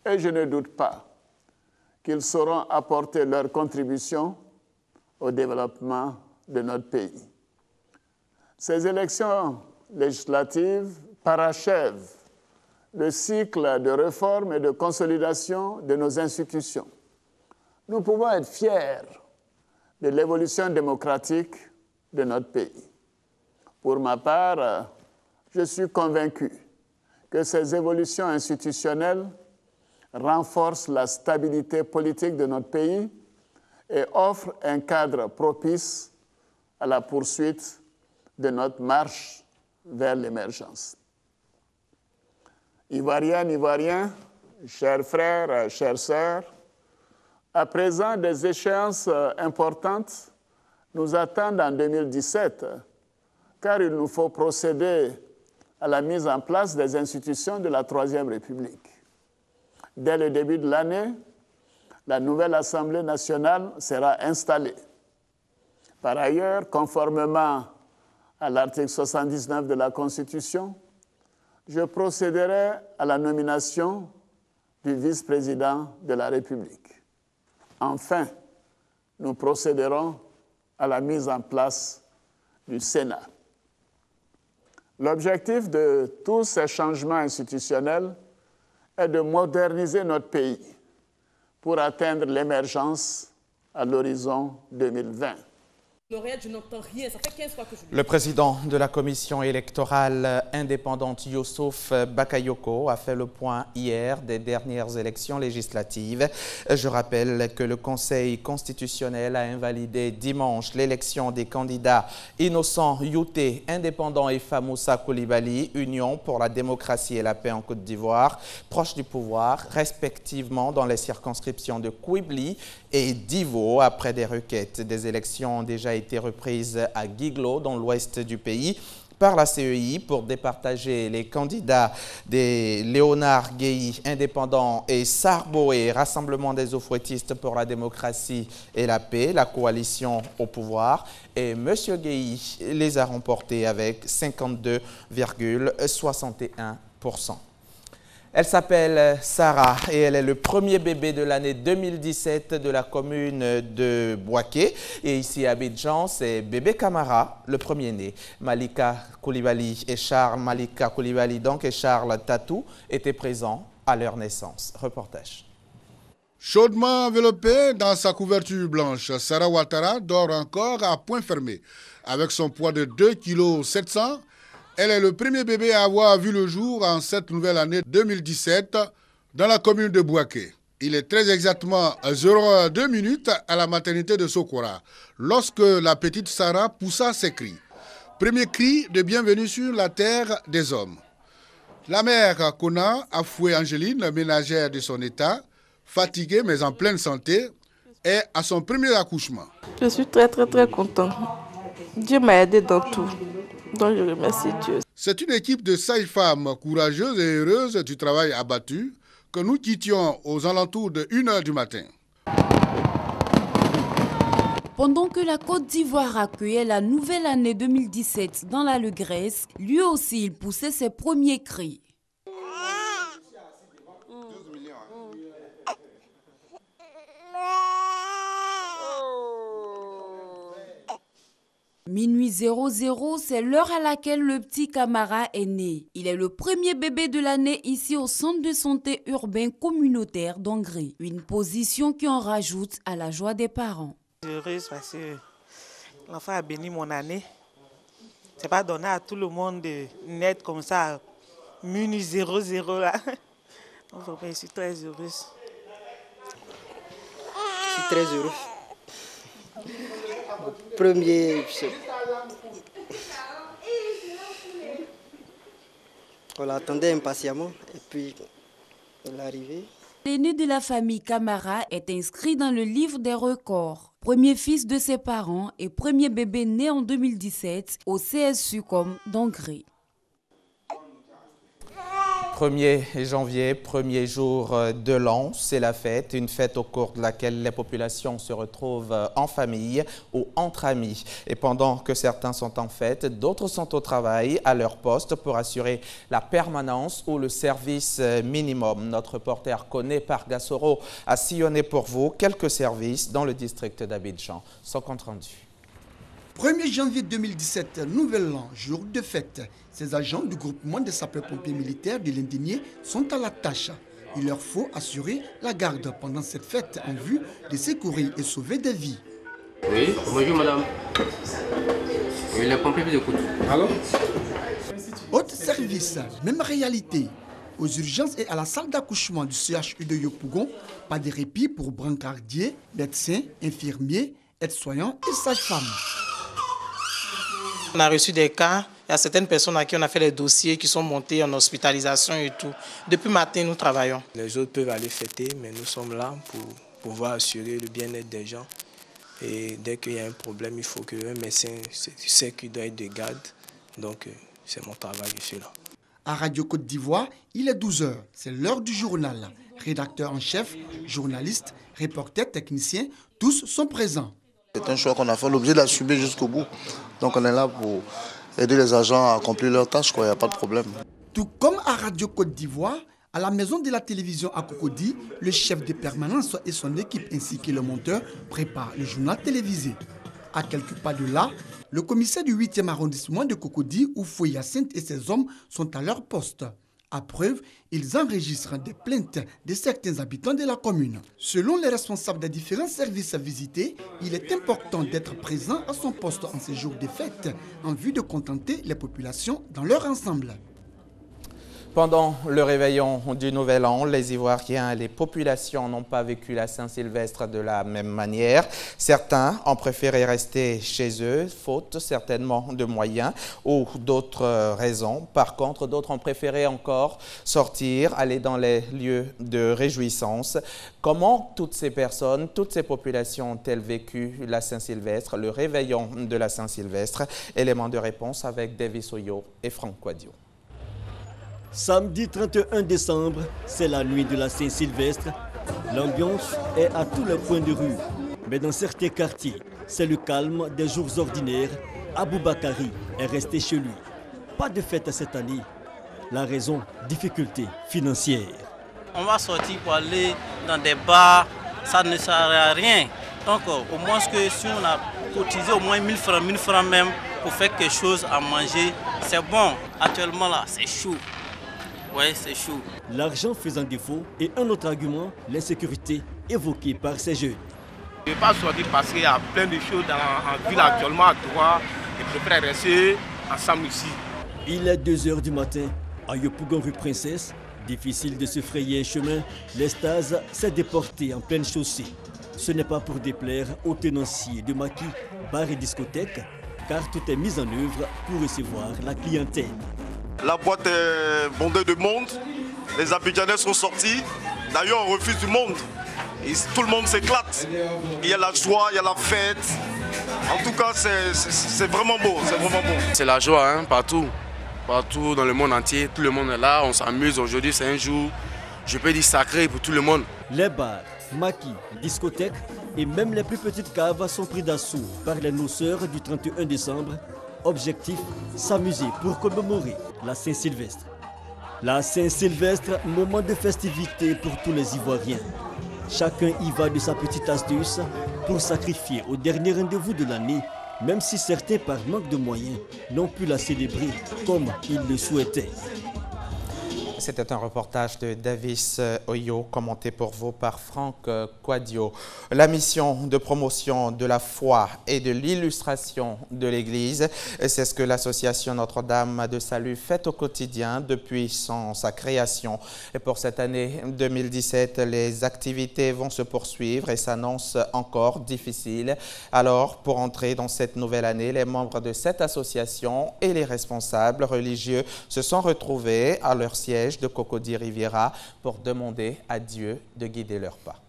et je ne doute pas qu'ils sauront apporter leur contribution au développement de notre pays. Ces élections législatives parachèvent le cycle de réforme et de consolidation de nos institutions. Nous pouvons être fiers de l'évolution démocratique de notre pays. Pour ma part, je suis convaincu que ces évolutions institutionnelles renforcent la stabilité politique de notre pays et offrent un cadre propice à la poursuite de notre marche vers l'émergence. Ivoiriennes, Ivoiriens, chers frères, chères sœurs, à présent, des échéances importantes nous attendent en 2017, car il nous faut procéder à la mise en place des institutions de la Troisième République. Dès le début de l'année, la nouvelle Assemblée nationale sera installée. Par ailleurs, conformément à l'article 79 de la Constitution, je procéderai à la nomination du vice-président de la République. Enfin, nous procéderons à la mise en place du Sénat. L'objectif de tous ces changements institutionnels est de moderniser notre pays pour atteindre l'émergence à l'horizon 2020. Je n'entends rien, ça fait 15 fois que je... Le président de la commission électorale indépendante Youssouf Bakayoko a fait le point hier des dernières élections législatives. Je rappelle que le Conseil constitutionnel a invalidé dimanche l'élection des candidats Innocent Youté, indépendant, et Famoussa Koulibaly, Union pour la démocratie et la paix en Côte d'Ivoire, proches du pouvoir, respectivement dans les circonscriptions de Kouibli et d'Ivo, après des requêtes. Des élections ont déjà été reprises à Guiglo, dans l'ouest du pays, par la CEI pour départager les candidats des Léonard Guéhi, indépendant, et Sarboé, Rassemblement des eaux-fouettistes pour la démocratie et la paix, la coalition au pouvoir. Et M. Guéhi les a remportés avec 52,61%. Elle s'appelle Sarah et elle est le premier bébé de l'année 2017 de la commune de Bouaké. Et ici à Abidjan, c'est bébé Camara, le premier-né. Malika Koulibaly et Charles Tatou étaient présents à leur naissance. Reportage. Chaudement enveloppée dans sa couverture blanche, Sarah Ouattara dort encore à point fermé. Avec son poids de 2,7 kg, elle est le premier bébé à avoir vu le jour en cette nouvelle année 2017 dans la commune de Bouaké. Il est très exactement 0h02 minutes à la maternité de Sokora, lorsque la petite Sarah poussa ses cris. Premier cri de bienvenue sur la terre des hommes. La mère Kona, Afoué Angeline, ménagère de son état, fatiguée mais en pleine santé, est à son premier accouchement. Je suis très content. Dieu m'a aidé dans tout. Donc je remercie Dieu. C'est une équipe de sages-femmes courageuses et heureuses du travail abattu que nous quittions aux alentours de 1h du matin. Pendant que la Côte d'Ivoire accueillait la nouvelle année 2017 dans la Legresse, lui aussi il poussait ses premiers cris. Minuit 00, c'est l'heure à laquelle le petit Camara est né. Il est le premier bébé de l'année ici au centre de santé urbain communautaire d'Angré. Une position qui en rajoute à la joie des parents. Je suis heureuse parce que l'enfant a béni mon année. C'est pas donné à tout le monde de naître comme ça, minuit 00 là. Donc je suis très heureuse. Je suis très heureux. Premier, on l'attendait impatiemment et puis il est arrivé. L'aîné de la famille Camara est inscrit dans le livre des records. Premier fils de ses parents et premier bébé né en 2017 au CSU d'Angré. 1er janvier, premier jour de l'an, c'est la fête, une fête au cours de laquelle les populations se retrouvent en famille ou entre amis. Et pendant que certains sont en fête, d'autres sont au travail, à leur poste pour assurer la permanence ou le service minimum. Notre reporter Koné Pargassoro a sillonné pour vous quelques services dans le district d'Abidjan. Son compte rendu. 1er janvier 2017, nouvel an, jour de fête. Ces agents du groupement des sapeurs-pompiers militaires de l'Indigné sont à la tâche. Il leur faut assurer la garde pendant cette fête en vue de secourir et sauver des vies. Oui, bonjour madame. Oui, les pompiers vous écoutent. Allô? Autre service, même réalité. Aux urgences et à la salle d'accouchement du CHU de Yopougon, pas de répit pour brancardiers, médecins, infirmiers, aides-soignants et sages-femmes. On a reçu des cas, il y a certaines personnes à qui on a fait les dossiers qui sont montés en hospitalisation et tout. Depuis matin, nous travaillons. Les autres peuvent aller fêter, mais nous sommes là pour pouvoir assurer le bien-être des gens. Et dès qu'il y a un problème, il faut qu'un médecin sait qu'il doit être de garde. Donc, c'est mon travail, je suis là. À Radio Côte d'Ivoire, il est 12 h. C'est l'heure du journal. Rédacteur en chef, journaliste, reporter, technicien, tous sont présents. C'est un choix qu'on a fait, l'objet de l'assumer jusqu'au bout. Donc on est là pour aider les agents à accomplir leurs tâches, il n'y a pas de problème. Tout comme à Radio Côte d'Ivoire, à la maison de la télévision à Cocody, le chef de permanence et son équipe ainsi que le monteur préparent le journal télévisé. À quelques pas de là, le commissaire du 8e arrondissement de Cocody, Oufou Hyacinthe et ses hommes sont à leur poste. À preuve, ils enregistrent des plaintes de certains habitants de la commune. Selon les responsables des différents services visités, il est important d'être présent à son poste en ces jours de fête en vue de contenter les populations dans leur ensemble. Pendant le réveillon du Nouvel An, les Ivoiriens et les populations n'ont pas vécu la Saint-Sylvestre de la même manière. Certains ont préféré rester chez eux, faute certainement de moyens ou d'autres raisons. Par contre, d'autres ont préféré encore sortir, aller dans les lieux de réjouissance. Comment toutes ces personnes, toutes ces populations ont-elles vécu la Saint-Sylvestre, le réveillon de la Saint-Sylvestre? Élément de réponse avec Davis Oyo et Franck Quadio. Samedi 31 décembre, c'est la nuit de la Saint-Sylvestre. L'ambiance est à tous les coins de rue. Mais dans certains quartiers, c'est le calme des jours ordinaires. Aboubakari est resté chez lui. Pas de fête cette année. La raison, difficulté financière. On va sortir pour aller dans des bars, ça ne sert à rien. Donc au moins que si on a cotisé au moins 1000 francs même pour faire quelque chose à manger, c'est bon. Actuellement là, c'est chaud. Ouais, c'est chaud. L'argent faisant défaut et un autre argument, l'insécurité évoquée par ces jeunes. Je ne vais pas sortir parce qu'il y a plein de choses en ville actuellement à droite et je préfère rester ensemble ici. Il est 2 h du matin à Yopougon rue Princesse. Difficile de se frayer un chemin, l'Estase s'est déporté en pleine chaussée. Ce n'est pas pour déplaire aux tenanciers de maquis, bars et discothèques, car tout est mis en œuvre pour recevoir la clientèle. La boîte est bondée de monde, les Abidjanais sont sortis, d'ailleurs on refuse du monde. Et tout le monde s'éclate, il y a la joie, il y a la fête. En tout cas c'est vraiment beau, c'est vraiment beau. C'est la joie hein, partout dans le monde entier, tout le monde est là, on s'amuse. Aujourd'hui c'est un jour, je peux dire sacré pour tout le monde. Les bars, maquis, discothèques et même les plus petites caves sont pris d'assaut par les noceurs du 31 décembre. Objectif, s'amuser pour commémorer la Saint-Sylvestre. La Saint-Sylvestre, moment de festivité pour tous les Ivoiriens. Chacun y va de sa petite astuce pour sacrifier au dernier rendez-vous de l'année, même si certains, par manque de moyens, n'ont pu la célébrer comme ils le souhaitaient. C'était un reportage de Davis Oyo, commenté pour vous par Franck Quadio. La mission de promotion de la foi et de l'illustration de l'Église, c'est ce que l'association Notre-Dame de Salut fait au quotidien depuis sa création. Et pour cette année 2017, les activités vont se poursuivre et s'annoncent encore difficiles. Alors, pour entrer dans cette nouvelle année, les membres de cette association et les responsables religieux se sont retrouvés à leur siège de Cocody Riviera pour demander à Dieu de guider leurs pas.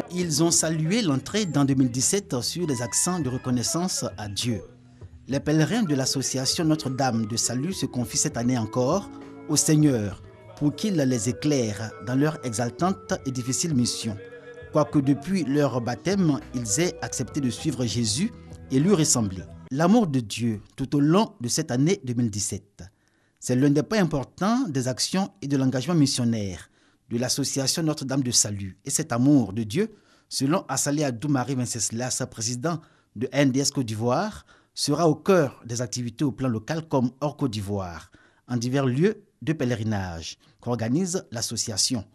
Ils ont salué l'entrée dans 2017 sur les accents de reconnaissance à Dieu. Les pèlerins de l'association Notre-Dame de Salut se confient cette année encore au Seigneur pour qu'il les éclaire dans leur exaltante et difficile mission. Quoique depuis leur baptême, ils aient accepté de suivre Jésus et lui ressembler. L'amour de Dieu tout au long de cette année 2017. C'est l'un des points importants des actions et de l'engagement missionnaire de l'association Notre-Dame de Salut. Et cet amour de Dieu, selon Assalé Adou-Marie Wenceslas, président de NDS Côte d'Ivoire, sera au cœur des activités au plan local comme hors Côte d'Ivoire, en divers lieux de pèlerinage qu'organise l'association.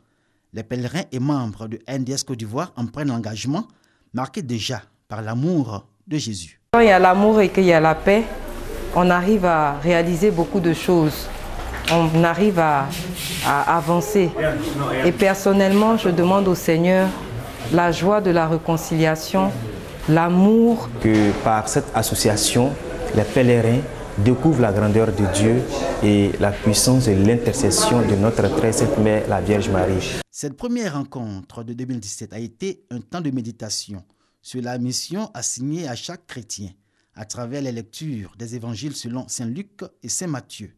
Les pèlerins et membres de NDS Côte d'Ivoire en prennent l'engagement, marqué déjà par l'amour de Jésus. Quand il y a l'amour et qu'il y a la paix, on arrive à réaliser beaucoup de choses. On arrive à avancer. Et personnellement, je demande au Seigneur la joie de la réconciliation, l'amour. Que par cette association, les pèlerins découvrent la grandeur de Dieu et la puissance et l'intercession de notre très sainte Mère, la Vierge Marie. Cette première rencontre de 2017 a été un temps de méditation sur la mission assignée à chaque chrétien à travers les lectures des évangiles selon Saint Luc et Saint Matthieu.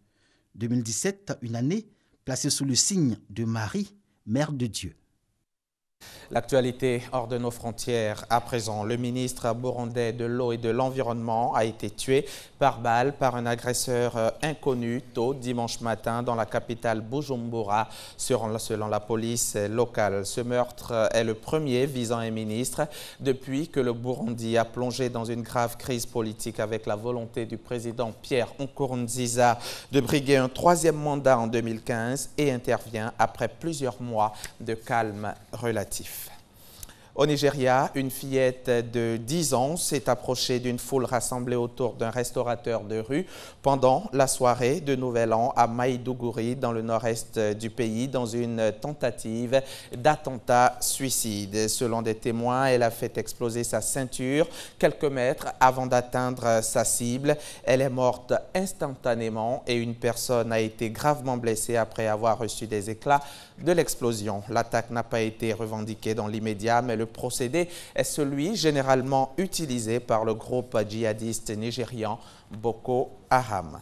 2017, une année placée sous le signe de Marie, Mère de Dieu. L'actualité hors de nos frontières. À présent, le ministre burundais de l'eau et de l'environnement a été tué par balle par un agresseur inconnu tôt dimanche matin dans la capitale Bujumbura, selon la police locale. Ce meurtre est le premier visant un ministre depuis que le Burundi a plongé dans une grave crise politique avec la volonté du président Pierre Nkurunziza de briguer un troisième mandat en 2015 et intervient après plusieurs mois de calme relatif. Au Nigeria, une fillette de 10 ans s'est approchée d'une foule rassemblée autour d'un restaurateur de rue pendant la soirée de Nouvel An à Maïdougouri, dans le nord-est du pays, dans une tentative d'attentat suicide. Selon des témoins, elle a fait exploser sa ceinture quelques mètres avant d'atteindre sa cible. Elle est morte instantanément et une personne a été gravement blessée après avoir reçu des éclats de l'explosion. L'attaque n'a pas été revendiquée dans l'immédiat, mais le procédé est celui généralement utilisé par le groupe djihadiste nigérian Boko Haram.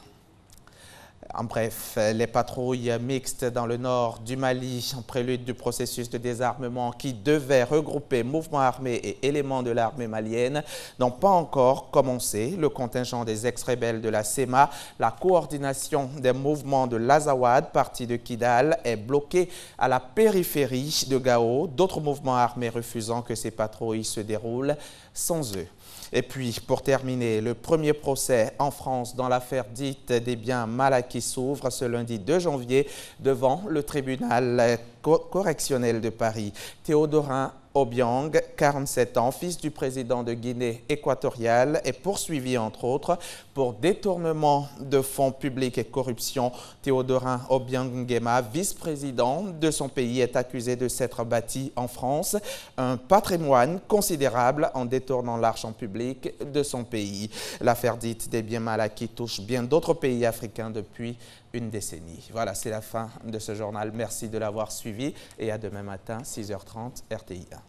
En bref, les patrouilles mixtes dans le nord du Mali, en prélude du processus de désarmement qui devait regrouper mouvements armés et éléments de l'armée malienne, n'ont pas encore commencé. Le contingent des ex-rebelles de la SEMA, la coordination des mouvements de l'Azawad, parti de Kidal, est bloquée à la périphérie de Gao, d'autres mouvements armés refusant que ces patrouilles se déroulent sans eux. Et puis, pour terminer, le premier procès en France dans l'affaire dite des biens mal acquis s'ouvre ce lundi 2 janvier devant le tribunal correctionnel de Paris. Théodorin Obiang, 47 ans, fils du président de Guinée équatoriale, est poursuivi entre autres pour détournement de fonds publics et corruption. Théodorin Obiang Nguema, vice-président de son pays, est accusé de s'être bâti en France un patrimoine considérable en détournant l'argent public de son pays. L'affaire dite des biens mal acquis touche bien d'autres pays africains depuis une décennie. Voilà, c'est la fin de ce journal. Merci de l'avoir suivi et à demain matin, 6h30, RTI1.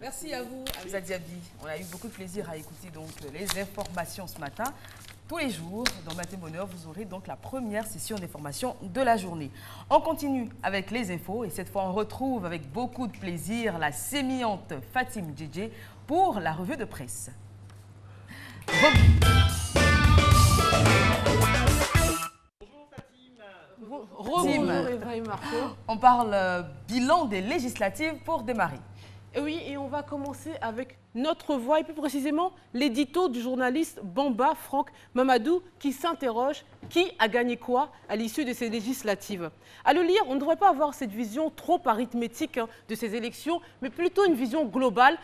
Merci à vous, Hamza Diaby. On a eu beaucoup de plaisir à écouter donc les informations ce matin. Tous les jours, dans Matin Bonheur, vous aurez donc la première session d'information de la journée. On continue avec les infos et cette fois, on retrouve avec beaucoup de plaisir la sémillante Fatim Djedje pour la revue de presse. Bonjour Eva et Marco. On parle bilan des législatives pour démarrer. Et oui, et on va commencer avec notre voix et plus précisément l'édito du journaliste Bamba Franck Mamadou qui s'interroge qui a gagné quoi à l'issue de ces législatives. À le lire, on ne devrait pas avoir cette vision trop arithmétique de ces élections, mais plutôt une vision globale.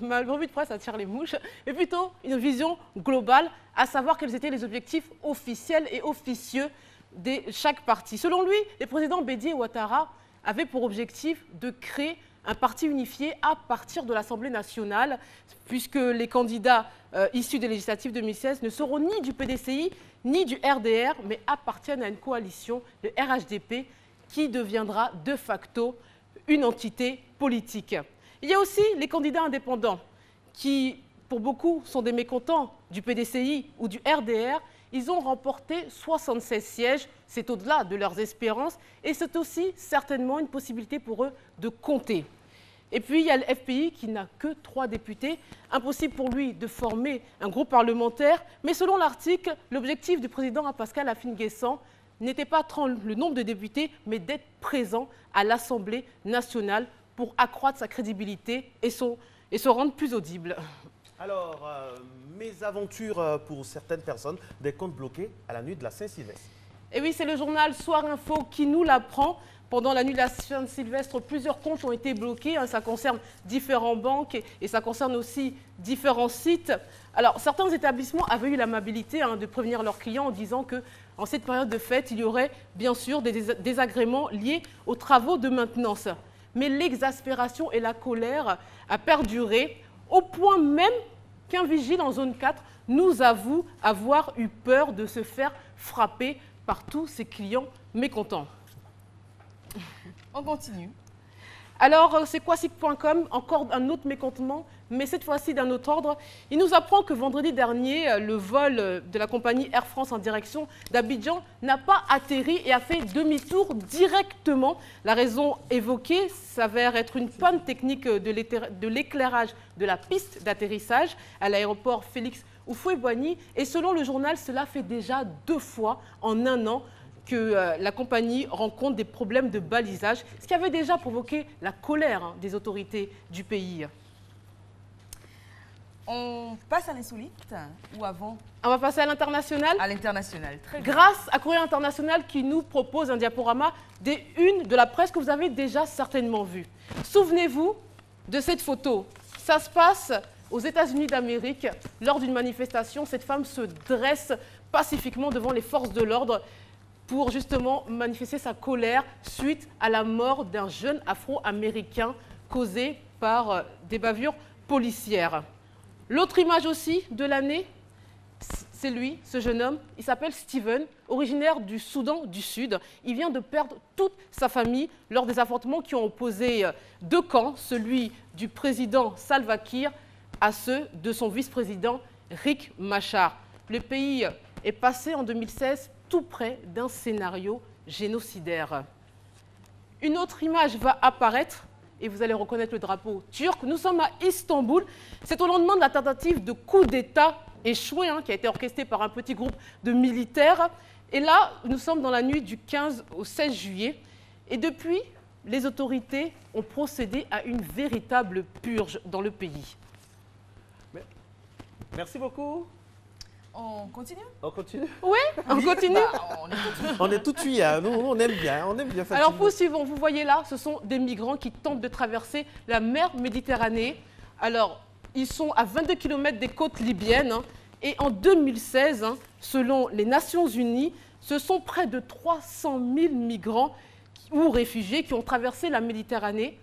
Ma revue de presse attire les mouches, mais plutôt une vision globale, à savoir quels étaient les objectifs officiels et officieux de chaque parti. Selon lui, le président Bédié Ouattara avait pour objectif de créer un parti unifié à partir de l'Assemblée nationale, puisque les candidats issus des législatives 2016 ne seront ni du PDCI ni du RDR, mais appartiennent à une coalition, le RHDP, qui deviendra de facto une entité politique. Il y a aussi les candidats indépendants, qui, pour beaucoup, sont des mécontents du PDCI ou du RDR. Ils ont remporté 76 sièges, c'est au-delà de leurs espérances et c'est aussi certainement une possibilité pour eux de compter. Et puis il y a le FPI qui n'a que 3 députés, impossible pour lui de former un groupe parlementaire, mais selon l'article, l'objectif du président Pascal Affi-N'Guessan n'était pas le nombre de députés, mais d'être présent à l'Assemblée nationale pour accroître sa crédibilité et se rendre plus audible. Alors, mésaventures pour certaines personnes, des comptes bloqués à la nuit de la Saint-Sylvestre. Et oui, c'est le journal Soir Info qui nous l'apprend. Pendant la nuit de la Saint-Sylvestre, plusieurs comptes ont été bloqués. Ça concerne différentes banques et ça concerne aussi différents sites. Alors, certains établissements avaient eu l'amabilité de prévenir leurs clients en disant qu'en cette période de fête, il y aurait bien sûr des désagréments liés aux travaux de maintenance. Mais l'exaspération et la colère a perduré au point même qu'un vigile en zone 4 nous avoue avoir eu peur de se faire frapper par tous ses clients mécontents. On continue. Alors, c'est quoi SIC.com? Encore un autre mécontentement, mais cette fois-ci d'un autre ordre. Il nous apprend que vendredi dernier, le vol de la compagnie Air France en direction d'Abidjan n'a pas atterri et a fait demi-tour directement. La raison évoquée s'avère être une panne technique de l'éclairage de la piste d'atterrissage à l'aéroport Félix Houphouët-Boigny. Et selon le journal, cela fait déjà 2 fois en un an que la compagnie rencontre des problèmes de balisage, ce qui avait déjà provoqué la colère des autorités du pays. On passe à l'insolite ou avant? On va passer à l'international. À l'international, très bien. Grâce à Courrier International qui nous propose un diaporama des unes de la presse que vous avez déjà certainement vu. Souvenez-vous de cette photo. Ça se passe aux États-Unis d'Amérique. Lors d'une manifestation, cette femme se dresse pacifiquement devant les forces de l'ordre pour justement manifester sa colère suite à la mort d'un jeune afro-américain causée par des bavures policières. L'autre image aussi de l'année, c'est lui, ce jeune homme. Il s'appelle Steven, originaire du Soudan du Sud. Il vient de perdre toute sa famille lors des affrontements qui ont opposé 2 camps, celui du président Salva Kiir à ceux de son vice-président Riek Machar. Le pays est passé en 2016 tout près d'un scénario génocidaire. Une autre image va apparaître et vous allez reconnaître le drapeau turc. Nous sommes à Istanbul. C'est au lendemain de la tentative de coup d'État échoué qui a été orchestrée par un petit groupe de militaires. Et là, nous sommes dans la nuit du 15 au 16 juillet. Et depuis, les autorités ont procédé à une véritable purge dans le pays. Merci beaucoup. On continue? On continue? Oui, on continue. On est tout de suite, nous, on aime bien Fatima. Alors poursuivons, vous voyez là, ce sont des migrants qui tentent de traverser la mer Méditerranée. Alors, ils sont à 22 km des côtes libyennes. Et en 2016, selon les Nations Unies, ce sont près de 300 000 migrants ou réfugiés qui ont traversé la Méditerranée,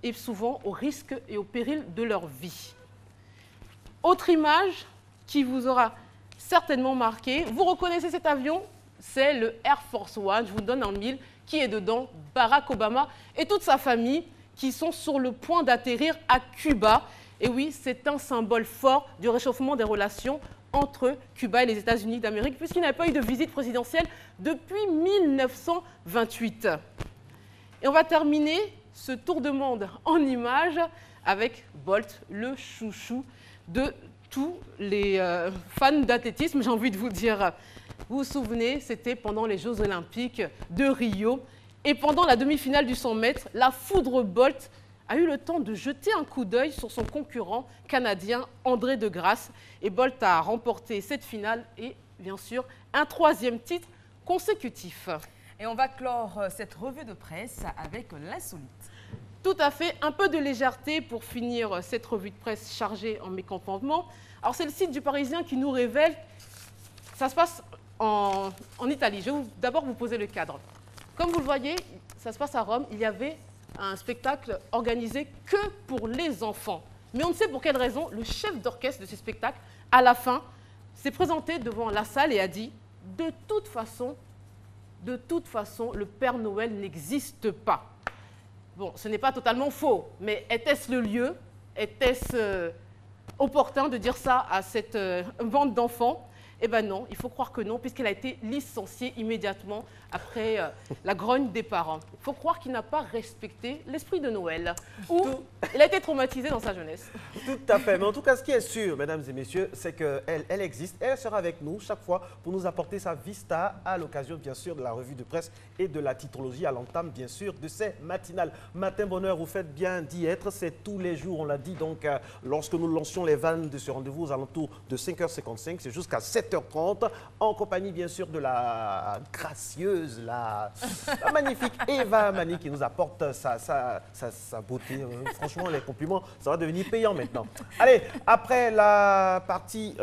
et souvent au risque et au péril de leur vie. Autre image qui vous aura certainement marqué. Vous reconnaissez cet avion? C'est le Air Force One, je vous donne en 1000, qui est dedans, Barack Obama et toute sa famille qui sont sur le point d'atterrir à Cuba. Et oui, c'est un symbole fort du réchauffement des relations entre Cuba et les États-Unis d'Amérique, puisqu'il n'y a pas eu de visite présidentielle depuis 1928. Et on va terminer ce tour de monde en images avec Bolt, le chouchou de tous les fans d'athlétisme, j'ai envie de vous dire. Vous vous souvenez, c'était pendant les Jeux Olympiques de Rio. Et pendant la demi-finale du 100 mètres, la foudre Bolt a eu le temps de jeter un coup d'œil sur son concurrent canadien André de Grasse. Et Bolt a remporté cette finale et, bien sûr, un 3e titre consécutif. Et on va clore cette revue de presse avec l'insolite. Tout à fait, un peu de légèreté pour finir cette revue de presse chargée en mécontentement. Alors c'est le site du Parisien qui nous révèle, ça se passe en Italie. Je vais d'abord vous poser le cadre. Comme vous le voyez, ça se passe à Rome, il y avait un spectacle organisé que pour les enfants. Mais on ne sait pour quelle raison, le chef d'orchestre de ce spectacle, à la fin, s'est présenté devant la salle et a dit « De toute façon, le Père Noël n'existe pas ». Bon, ce n'est pas totalement faux, mais était-ce le lieu? Était-ce opportun de dire ça à cette bande d'enfants? Eh bien non, il faut croire que non, puisqu'elle a été licenciée immédiatement après la grogne des parents. Il faut croire qu'il n'a pas respecté l'esprit de Noël, ou il a été traumatisé dans sa jeunesse. Tout à fait, mais en tout cas, ce qui est sûr, mesdames et messieurs, c'est qu'elle existe, et elle sera avec nous chaque fois pour nous apporter sa vista à l'occasion, bien sûr, de la revue de presse et de la titrologie à l'entame, bien sûr, de ces matinales. Matin bonheur, vous faites bien d'y être, c'est tous les jours, on l'a dit, donc lorsque nous lancions les vannes de ce rendez-vous aux alentours de 5h55, c'est jusqu'à 7h30, en compagnie, bien sûr, de la gracieuse, la magnifique Eva Mani qui nous apporte sa beauté. Franchement, les compliments, ça va devenir payant maintenant. Allez, après la partie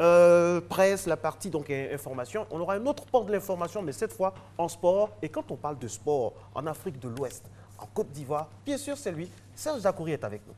presse, la partie donc information, on aura un autre port de l'information, mais cette fois en sport. Et quand on parle de sport en Afrique de l'Ouest, en Côte d'Ivoire, bien sûr, c'est lui, Serge Dakouri est avec nous.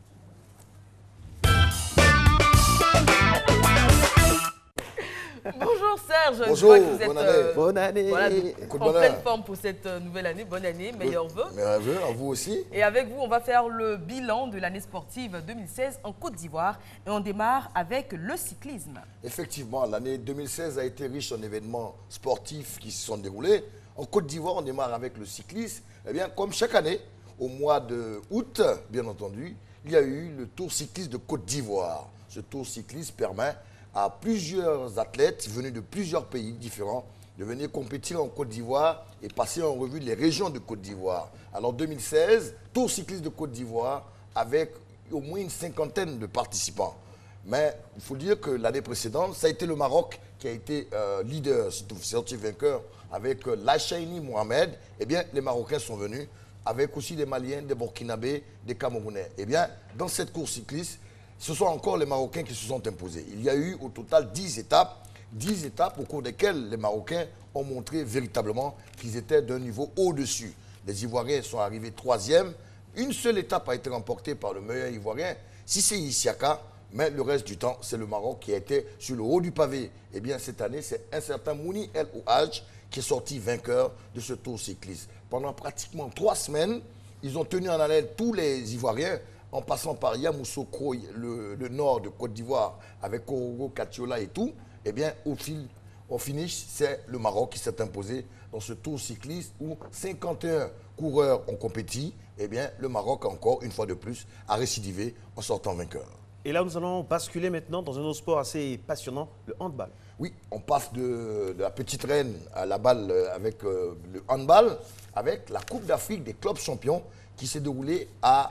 Serge, bonjour, je vois que vous êtes bonne année. Voilà, Coup de en bonheur. pleine forme pour cette nouvelle année. Bonne année, meilleurs vœux. Meilleurs vœux, à vous aussi. Et avec vous, on va faire le bilan de l'année sportive 2016 en Côte d'Ivoire. Et on démarre avec le cyclisme. Effectivement, l'année 2016 a été riche en événements sportifs qui se sont déroulés. En Côte d'Ivoire, on démarre avec le cyclisme. Eh bien, comme chaque année, au mois d'août, bien entendu, il y a eu le Tour cycliste de Côte d'Ivoire. Ce Tour cycliste permet à plusieurs athlètes venus de plusieurs pays différents de venir compétir en Côte d'Ivoire et passer en revue les régions de Côte d'Ivoire. Alors 2016, Tour cycliste de Côte d'Ivoire avec au moins une cinquantaine de participants. Mais il faut dire que l'année précédente, ça a été le Maroc qui a été leader, sorti vainqueur avec Lachaini Mohamed. Eh bien, les Marocains sont venus avec aussi des Maliens, des Burkinabés, des Camerounais. Eh bien, dans cette course cycliste, ce sont encore les Marocains qui se sont imposés. Il y a eu au total 10 étapes au cours desquelles les Marocains ont montré véritablement qu'ils étaient d'un niveau au-dessus. Les Ivoiriens sont arrivés 3e. Une seule étape a été remportée par le meilleur Ivoirien, Cissé Isiaka, mais le reste du temps, c'est le Maroc qui a été sur le haut du pavé. Eh bien, cette année, c'est un certain Mouni El Ouhadj qui est sorti vainqueur de ce Tour cycliste. Pendant pratiquement 3 semaines, ils ont tenu en haleine tous les Ivoiriens, en passant par Yamoussoukro, le nord de Côte d'Ivoire, avec Korogo, Katiola et tout. Eh bien, au finish, c'est le Maroc qui s'est imposé dans ce Tour cycliste où 51 coureurs ont compéti. Eh bien, le Maroc, encore une fois de plus, a récidivé en sortant vainqueur. Et là, nous allons basculer maintenant dans un autre sport assez passionnant, le handball. Oui, on passe de la petite reine à la balle avec le handball, avec la Coupe d'Afrique des clubs champions qui s'est déroulée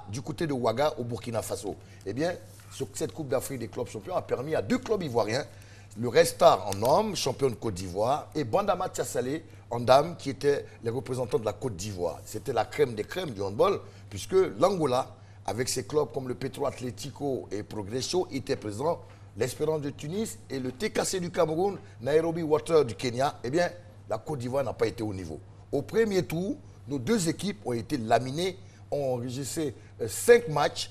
du côté de Ouaga au Burkina Faso. Eh bien, cette Coupe d'Afrique des clubs champions a permis à 2 clubs ivoiriens, le Red Star en hommes, champion de Côte d'Ivoire, et Bandama Tiasalé en dames, qui étaient les représentants de la Côte d'Ivoire. C'était la crème des crèmes du handball, puisque l'Angola, avec ses clubs comme le Petro Atlético et Progresso, était présent. L'Espérance de Tunis et le TKC du Cameroun, Nairobi Water du Kenya, eh bien, la Côte d'Ivoire n'a pas été au niveau. Au premier tour, nos 2 équipes ont été laminées, ont enregistré 5 matchs,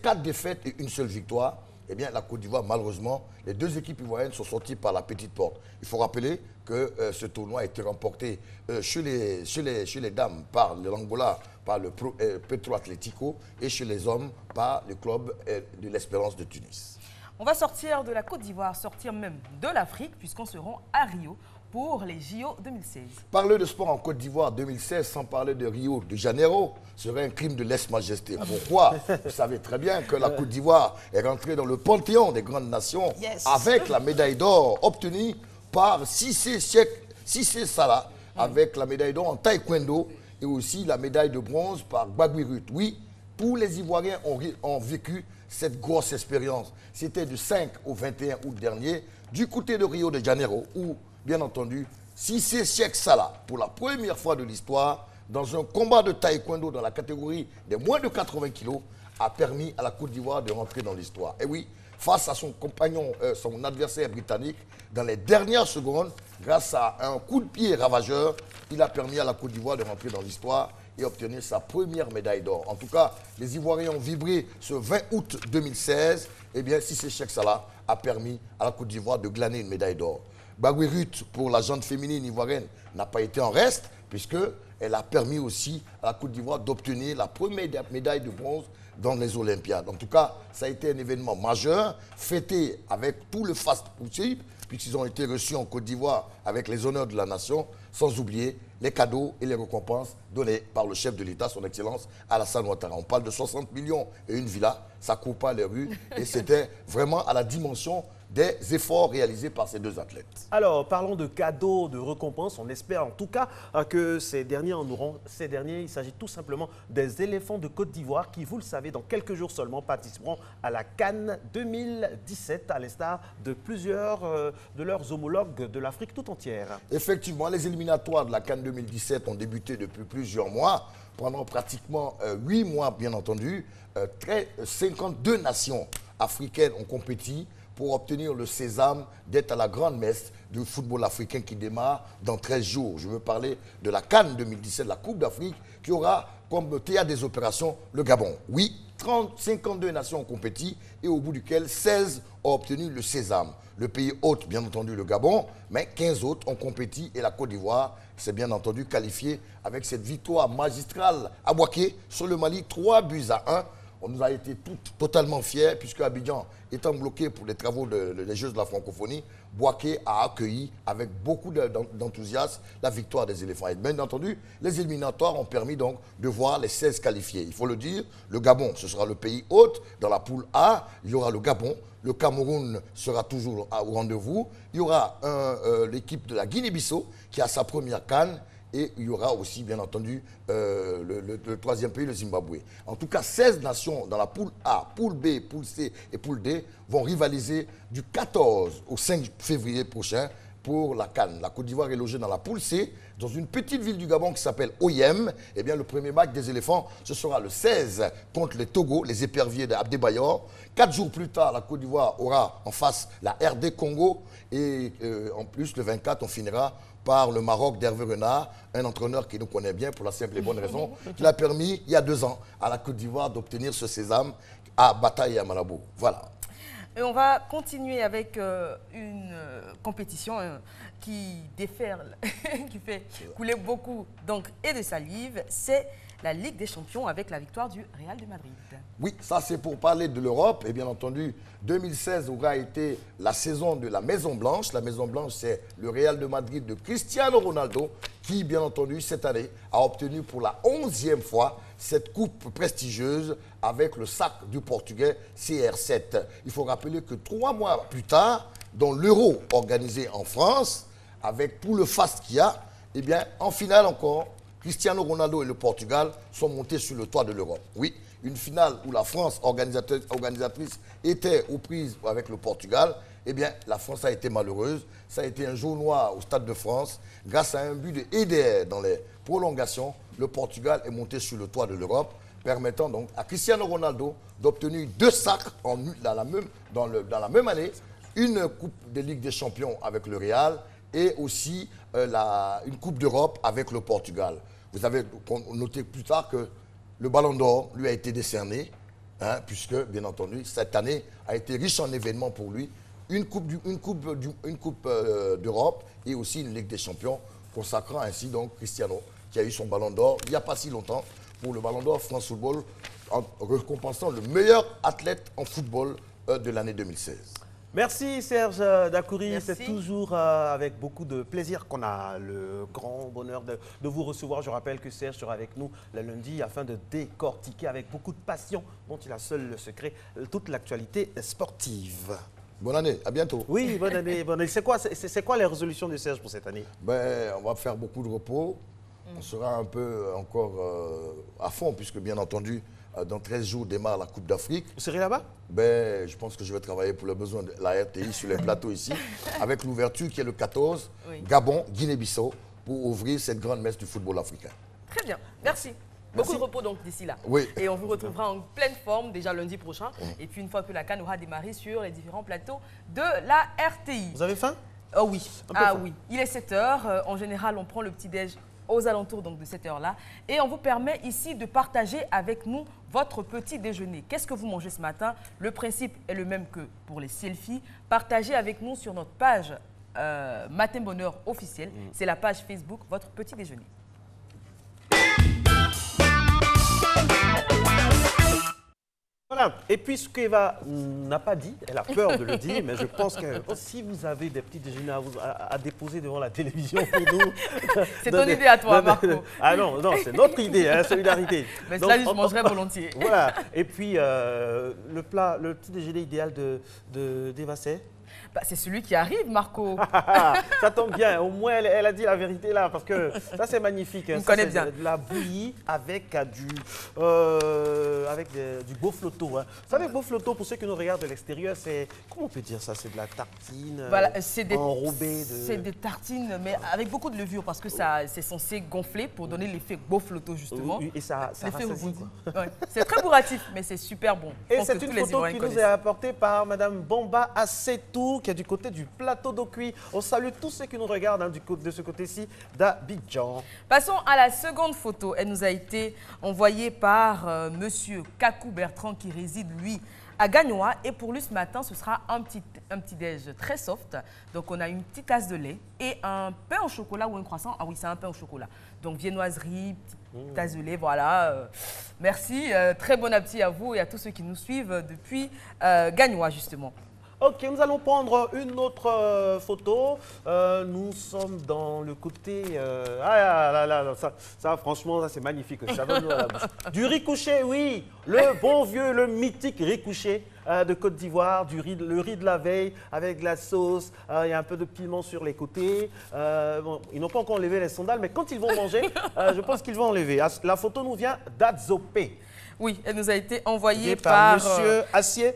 4 défaites et une seule victoire. Eh bien, la Côte d'Ivoire, malheureusement, les 2 équipes ivoiriennes sont sorties par la petite porte. Il faut rappeler que ce tournoi a été remporté chez les dames par l'Angola, par le Petro Atlético, et chez les hommes par le club de l'Espérance de Tunis. On va sortir de la Côte d'Ivoire, sortir même de l'Afrique, puisqu'on se rend à Rio pour les JO 2016. Parler de sport en Côte d'Ivoire 2016 sans parler de Rio de Janeiro serait un crime de lèse-majesté. Pourquoi? Vous savez très bien que la Côte d'Ivoire est rentrée dans le panthéon des grandes nations avec la médaille d'or obtenue par Cissé Salah, avec la médaille d'or en taekwondo et aussi la médaille de bronze par Gbagui. Oui, tous les Ivoiriens ont vécu cette grosse expérience. C'était du 5 au 21 août dernier, du côté de Rio de Janeiro, où, bien entendu, Cissé Salah, pour la première fois de l'histoire, dans un combat de taekwondo dans la catégorie des moins de 80 kilos, a permis à la Côte d'Ivoire de rentrer dans l'histoire. Et oui, face à son compagnon, son adversaire britannique, dans les dernières secondes, grâce à un coup de pied ravageur, il a permis à la Côte d'Ivoire de rentrer dans l'histoire et obtenir sa première médaille d'or. En tout cas, les Ivoiriens ont vibré ce 20 août 2016. Eh bien, Cissé Salah a permis à la Côte d'Ivoire de glaner une médaille d'or. Gbagui pour la jante féminine ivoirienne n'a pas été en reste, puisqu'elle a permis aussi à la Côte d'Ivoire d'obtenir la première médaille de bronze dans les Olympiades. En tout cas, ça a été un événement majeur, fêté avec tout le faste possible, puisqu'ils ont été reçus en Côte d'Ivoire avec les honneurs de la nation, sans oublier les cadeaux et les récompenses donnés par le chef de l'État, son Excellence Alassane Ouattara. On parle de 60 millions et une villa, ça ne court pas les rues, et c'était vraiment à la dimension des efforts réalisés par ces 2 athlètes. Alors, parlons de cadeaux, de récompenses. On espère en tout cas que ces derniers en auront. Ces derniers, il s'agit tout simplement des éléphants de Côte d'Ivoire qui, vous le savez, dans quelques jours seulement, participeront à la CAN 2017, à l'instar de plusieurs de leurs homologues de l'Afrique tout entière. Effectivement, les éliminatoires de la CAN 2017 ont débuté depuis plusieurs mois, pendant pratiquement 8 mois, bien entendu. 52 nations africaines ont compéti pour obtenir le sésame d'être à la grande messe du football africain qui démarre dans 13 jours. Je veux parler de la CAN 2017, la Coupe d'Afrique, qui aura comme théâtre des opérations le Gabon. Oui, 52 nations ont compéti et au bout duquel 16 ont obtenu le sésame. Le pays hôte, bien entendu, le Gabon, mais 15 autres ont compéti et la Côte d'Ivoire s'est bien entendu qualifiée avec cette victoire magistrale à Bouaké sur le Mali, 3-1. On nous a été totalement fiers puisque Abidjan étant bloqué pour les travaux des Jeux de la francophonie, Bouaké a accueilli avec beaucoup d'enthousiasme la victoire des éléphants. Et bien entendu, les éliminatoires ont permis donc de voir les 16 qualifiés. Il faut le dire, le Gabon, ce sera le pays hôte. Dans la poule A, il y aura le Gabon. Le Cameroun sera toujours au rendez-vous. Il y aura l'équipe de la Guinée-Bissau qui a sa première CAN. Et il y aura aussi, bien entendu, le troisième pays, le Zimbabwe. En tout cas, 16 nations dans la poule A, poule B, poule C et poule D vont rivaliser du 14 au 5 février prochain pour la CAN. La Côte d'Ivoire est logée dans la poule C, dans une petite ville du Gabon qui s'appelle Oyem. Eh bien, le premier match des éléphants, ce sera le 16 contre les Togo, les éperviers d'Abdé-Bayor. 4 jours plus tard, la Côte d'Ivoire aura en face la RD Congo. Et en plus, le 24, on finira par le Maroc d'Hervé Renard, un entraîneur qui nous connaît bien pour la simple et bonne raison qu'il a permis, il y a 2 ans, à la Côte d'Ivoire d'obtenir ce sésame à Bataille et à Malabo. Voilà. Et on va continuer avec une compétition qui déferle, qui fait couler beaucoup d'encre et de salive. C'est la Ligue des Champions avec la victoire du Real de Madrid. Oui, ça c'est pour parler de l'Europe. Et bien entendu, 2016 aura été la saison de la Maison Blanche. La Maison Blanche, c'est le Real de Madrid de Cristiano Ronaldo qui, bien entendu, cette année, a obtenu pour la 11e fois cette coupe prestigieuse avec le sac du Portugais CR7. Il faut rappeler que 3 mois plus tard, dans l'Euro organisé en France, avec tout le faste qu'il y a, eh bien, en finale encore, Cristiano Ronaldo et le Portugal sont montés sur le toit de l'Europe. Oui, une finale où la France, organisatrice, était aux prises avec le Portugal. Eh bien, la France a été malheureuse. Ça a été un jour noir au Stade de France. Grâce à un but de EDR dans les prolongations, le Portugal est monté sur le toit de l'Europe, permettant donc à Cristiano Ronaldo d'obtenir 2 sacs dans la même année, une Coupe de Ligue des Champions avec le Real et aussi une Coupe d'Europe avec le Portugal. Vous avez noté plus tard que le Ballon d'Or lui a été décerné, puisque, bien entendu, cette année a été riche en événements pour lui. Une Coupe d'Europe et aussi une Ligue des Champions, consacrant ainsi donc Cristiano, qui a eu son Ballon d'Or il n'y a pas si longtemps, pour le Ballon d'Or France Football, en récompensant le meilleur athlète en football de l'année 2016. Merci Serge Dacoury, c'est toujours avec beaucoup de plaisir qu'on a le grand bonheur de vous recevoir. Je rappelle que Serge sera avec nous le lundi afin de décortiquer avec beaucoup de passion, dont il a seul le secret, toute l'actualité sportive. Bonne année, à bientôt. Oui, bonne année. Bonne année. C'est quoi les résolutions de Serge pour cette année? On va faire beaucoup de repos, on sera un peu encore à fond puisque bien entendu, dans 13 jours démarre la Coupe d'Afrique. Vous serez là-bas? Je pense que je vais travailler pour les besoins de la RTI sur les plateaux ici, avec l'ouverture qui est le 14, Gabon, Guinée-Bissau, pour ouvrir cette grande messe du football africain. Très bien, merci. Beaucoup de repos donc d'ici là. Oui. Et on vous retrouvera en pleine forme déjà lundi prochain. Et puis une fois que la CAN aura démarré sur les différents plateaux de la RTI. Vous avez faim? Oh oui. Ah oui. Il est 7 h. En général, on prend le petit-déj aux alentours donc, de cette heure-là. Et on vous permet ici de partager avec nous votre petit déjeuner. Qu'est-ce que vous mangez ce matin? Le principe est le même que pour les selfies. Partagez avec nous sur notre page Matin Bonheur officielle. C'est la page Facebook, votre petit déjeuner. Voilà. Et puis ce qu'Eva n'a pas dit, elle a peur de le dire, mais je pense que si vous avez des petits déjeuners à déposer devant la télévision pour nous... C'est ton idée à toi, Marco. Ah non, c'est notre idée, solidarité. Mais cela, je mangerai volontiers. Voilà. Et puis le petit déjeuner idéal d'Eva, c'est Bah, c'est celui qui arrive, Marco. Ça tombe bien, au moins elle a dit la vérité là, parce que ça c'est magnifique. Hein. On connaît bien. De la bouillie avec du beau flotto. Hein. Vous savez, beau flotto, pour ceux qui nous regardent de l'extérieur, c'est, comment on peut dire ça? C'est de la tartine voilà, c'est des tartines, mais avec beaucoup de levure, parce que c'est censé gonfler pour donner l'effet beau flotto, justement. Et ça rassasie. Ouais. C'est très bourratif, mais c'est super bon. Et c'est une photo qui nous est apportée par Madame Bomba Assetou, qui est du côté du plateau d'Okui. On salue tous ceux qui nous regardent de ce côté-ci d'Abidjan. Passons à la seconde photo. Elle nous a été envoyée par Monsieur Kakou Bertrand, qui réside, lui, à Gagnoa. Et pour lui, ce matin, ce sera un petit déj très soft. Donc, on a une petite tasse de lait et un pain au chocolat ou un croissant. Ah oui, c'est un pain au chocolat. Donc, viennoiserie, petite tasse de lait, voilà. Merci. Très bon appétit à vous et à tous ceux qui nous suivent depuis Gagnoa, justement. Ok, nous allons prendre une autre photo. Nous sommes dans le côté... ça franchement, ça c'est magnifique. Ça donne à la bouche. Du riz couché, oui. Le bon vieux, le mythique riz couché de Côte d'Ivoire. Le riz de la veille avec de la sauce. Il y a un peu de piment sur les côtés. Bon, ils n'ont pas encore enlevé les sandales, mais quand ils vont manger, je pense qu'ils vont enlever. La photo nous vient d'Adzopé. Oui, elle nous a été envoyée par Monsieur Assier.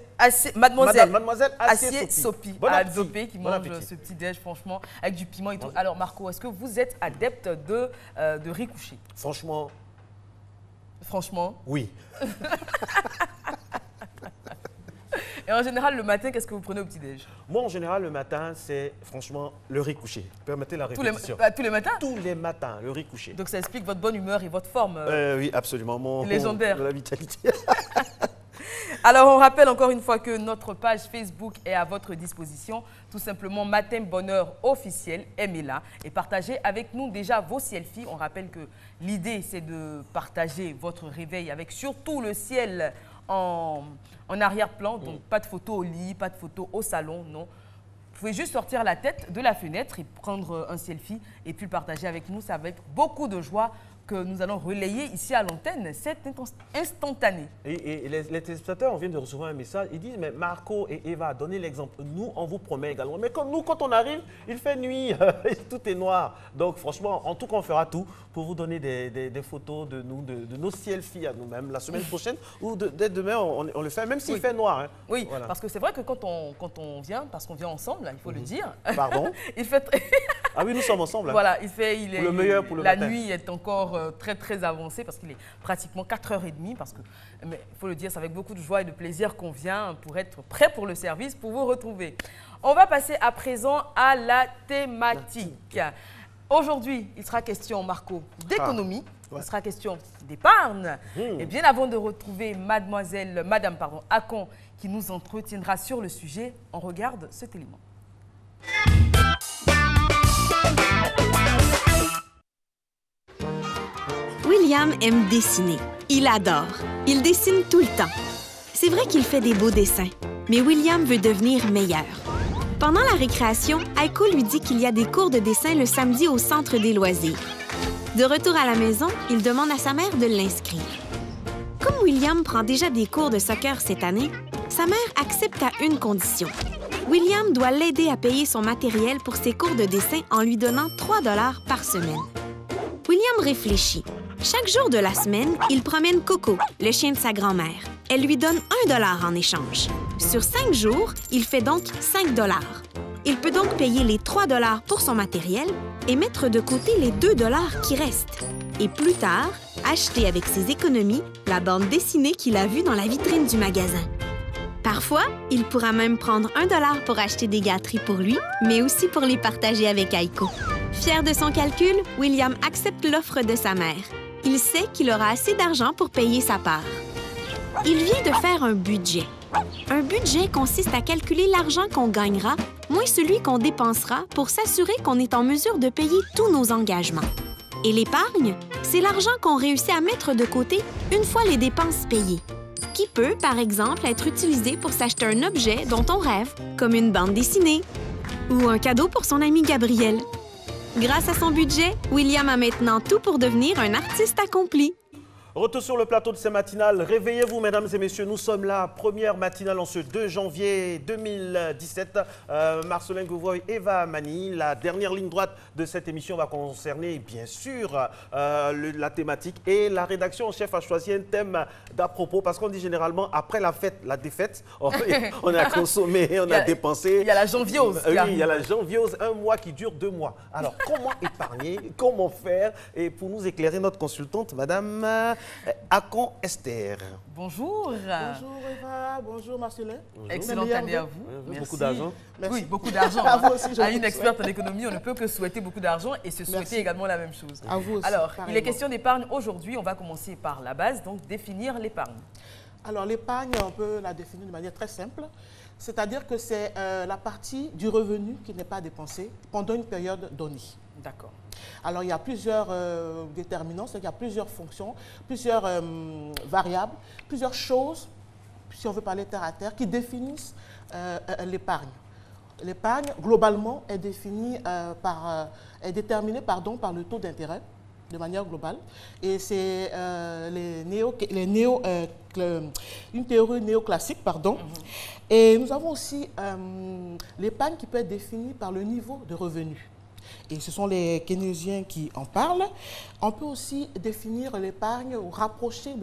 Mademoiselle Assier Sopi. Bon à Adzopé, qui mange ce petit déj, franchement, avec du piment et tout. Alors, Marco, est-ce que vous êtes adepte de riz couché? Franchement. Oui. Et en général, le matin, qu'est-ce que vous prenez au petit-déj? Moi, en général, le matin, c'est franchement le riz couché. Permettez la répétition. Tous les matins? Tous les matins, le riz couché. Donc, ça explique votre bonne humeur et votre forme. Oui, absolument. Légendaire. La vitalité. Alors, on rappelle encore une fois que notre page Facebook est à votre disposition. Tout simplement, Matin Bonheur officiel, aimez-la et partagez avec nous déjà vos selfies. On rappelle que l'idée, c'est de partager votre réveil avec surtout le ciel en arrière-plan. Donc, pas de photo au lit, pas de photo au salon, non. Vous pouvez juste sortir la tête de la fenêtre et prendre un selfie et puis le partager avec nous. Ça va être beaucoup de joie que nous allons relayer ici à l'antenne. C'est instantané. Et les téléspectateurs, on vient de recevoir un message. Ils disent, mais Marco et Eva, donnez l'exemple. Nous, on vous promet également. Mais quand on arrive, il fait nuit. Tout est noir. Donc, franchement, en tout cas, on fera tout pour vous donner des photos de nous, de nos selfies à nous-mêmes. La semaine prochaine ou dès demain, on le fait, même s'il fait noir. Hein. Oui, voilà. Parce que c'est vrai que quand on vient, parce qu'on vient ensemble, il faut le dire. Pardon? Il fait très... Ah oui, nous sommes ensemble. Hein. Voilà, pour le meilleur, pour le matin. La nuit est encore très avancée parce qu'il est pratiquement 4h30. Parce que, mais il faut le dire, c'est avec beaucoup de joie et de plaisir qu'on vient pour être prêt pour le service, pour vous retrouver. On va passer à présent à la thématique. Aujourd'hui, il sera question, Marco, d'économie. Il sera question d'épargne. Et bien avant de retrouver Madame Akon, qui nous entretiendra sur le sujet, on regarde cet élément. William aime dessiner. Il adore. Il dessine tout le temps. C'est vrai qu'il fait des beaux dessins, mais William veut devenir meilleur. Pendant la récréation, Aiko lui dit qu'il y a des cours de dessin le samedi au centre des loisirs. De retour à la maison, il demande à sa mère de l'inscrire. Comme William prend déjà des cours de soccer cette année, sa mère accepte à une condition. William doit l'aider à payer son matériel pour ses cours de dessin en lui donnant 3 $ par semaine. William réfléchit. Chaque jour de la semaine, il promène Coco, le chien de sa grand-mère. Elle lui donne 1 $ en échange. Sur 5 jours, il fait donc 5 $. Il peut donc payer les 3 $ pour son matériel et mettre de côté les 2 $ qui restent. Et plus tard, acheter avec ses économies la bande dessinée qu'il a vue dans la vitrine du magasin. Parfois, il pourra même prendre 1 $ pour acheter des gâteries pour lui, mais aussi pour les partager avec Aiko. Fier de son calcul, William accepte l'offre de sa mère. Il sait qu'il aura assez d'argent pour payer sa part. Il vient de faire un budget. Un budget consiste à calculer l'argent qu'on gagnera, moins celui qu'on dépensera pour s'assurer qu'on est en mesure de payer tous nos engagements. Et l'épargne, c'est l'argent qu'on réussit à mettre de côté une fois les dépenses payées, qui peut, par exemple, être utilisé pour s'acheter un objet dont on rêve, comme une bande dessinée, ou un cadeau pour son ami Gabriel. Grâce à son budget, William a maintenant tout pour devenir un artiste accompli. Retour sur le plateau de ces matinales. Réveillez-vous, mesdames et messieurs. Nous sommes là, première matinale en ce 2 janvier 2017. Marcelin Gouvoy, Eva Mani. La dernière ligne droite de cette émission va concerner, bien sûr, la thématique. Et la rédaction en chef a choisi un thème d'à propos, parce qu'on dit généralement, après la fête, la défaite, on a consommé, on a dépensé. Il y a la janviose. Oui, il y a la janviose, un mois qui dure 2 mois. Alors, comment épargner? Comment faire? Et pour nous éclairer, notre consultante, Madame Akon Esther. Bonjour. Bonjour Eva, bonjour Marcelin. Excellente année à vous. Merci. Beaucoup d'argent. Oui, beaucoup d'argent. À vous aussi, à une experte en économie, on ne peut que souhaiter beaucoup d'argent et se souhaiter également la même chose. À vous aussi. Alors, il est question d'épargne aujourd'hui. On va commencer par la base, donc définir l'épargne. Alors, l'épargne, on peut la définir de manière très simple. C'est-à-dire que c'est la partie du revenu qui n'est pas dépensée pendant une période donnée. D'accord. Alors, il y a plusieurs déterminants, c'est-à-dire qu'il y a plusieurs fonctions, plusieurs variables, plusieurs choses, si on veut parler terre à terre, qui définissent l'épargne. L'épargne, globalement, est définie est déterminée par le taux d'intérêt, de manière globale. Et c'est une théorie néoclassique, pardon. Et nous avons aussi l'épargne qui peut être définie par le niveau de revenu. Et ce sont les keynésiens qui en parlent. On peut aussi définir l'épargne ou rattacher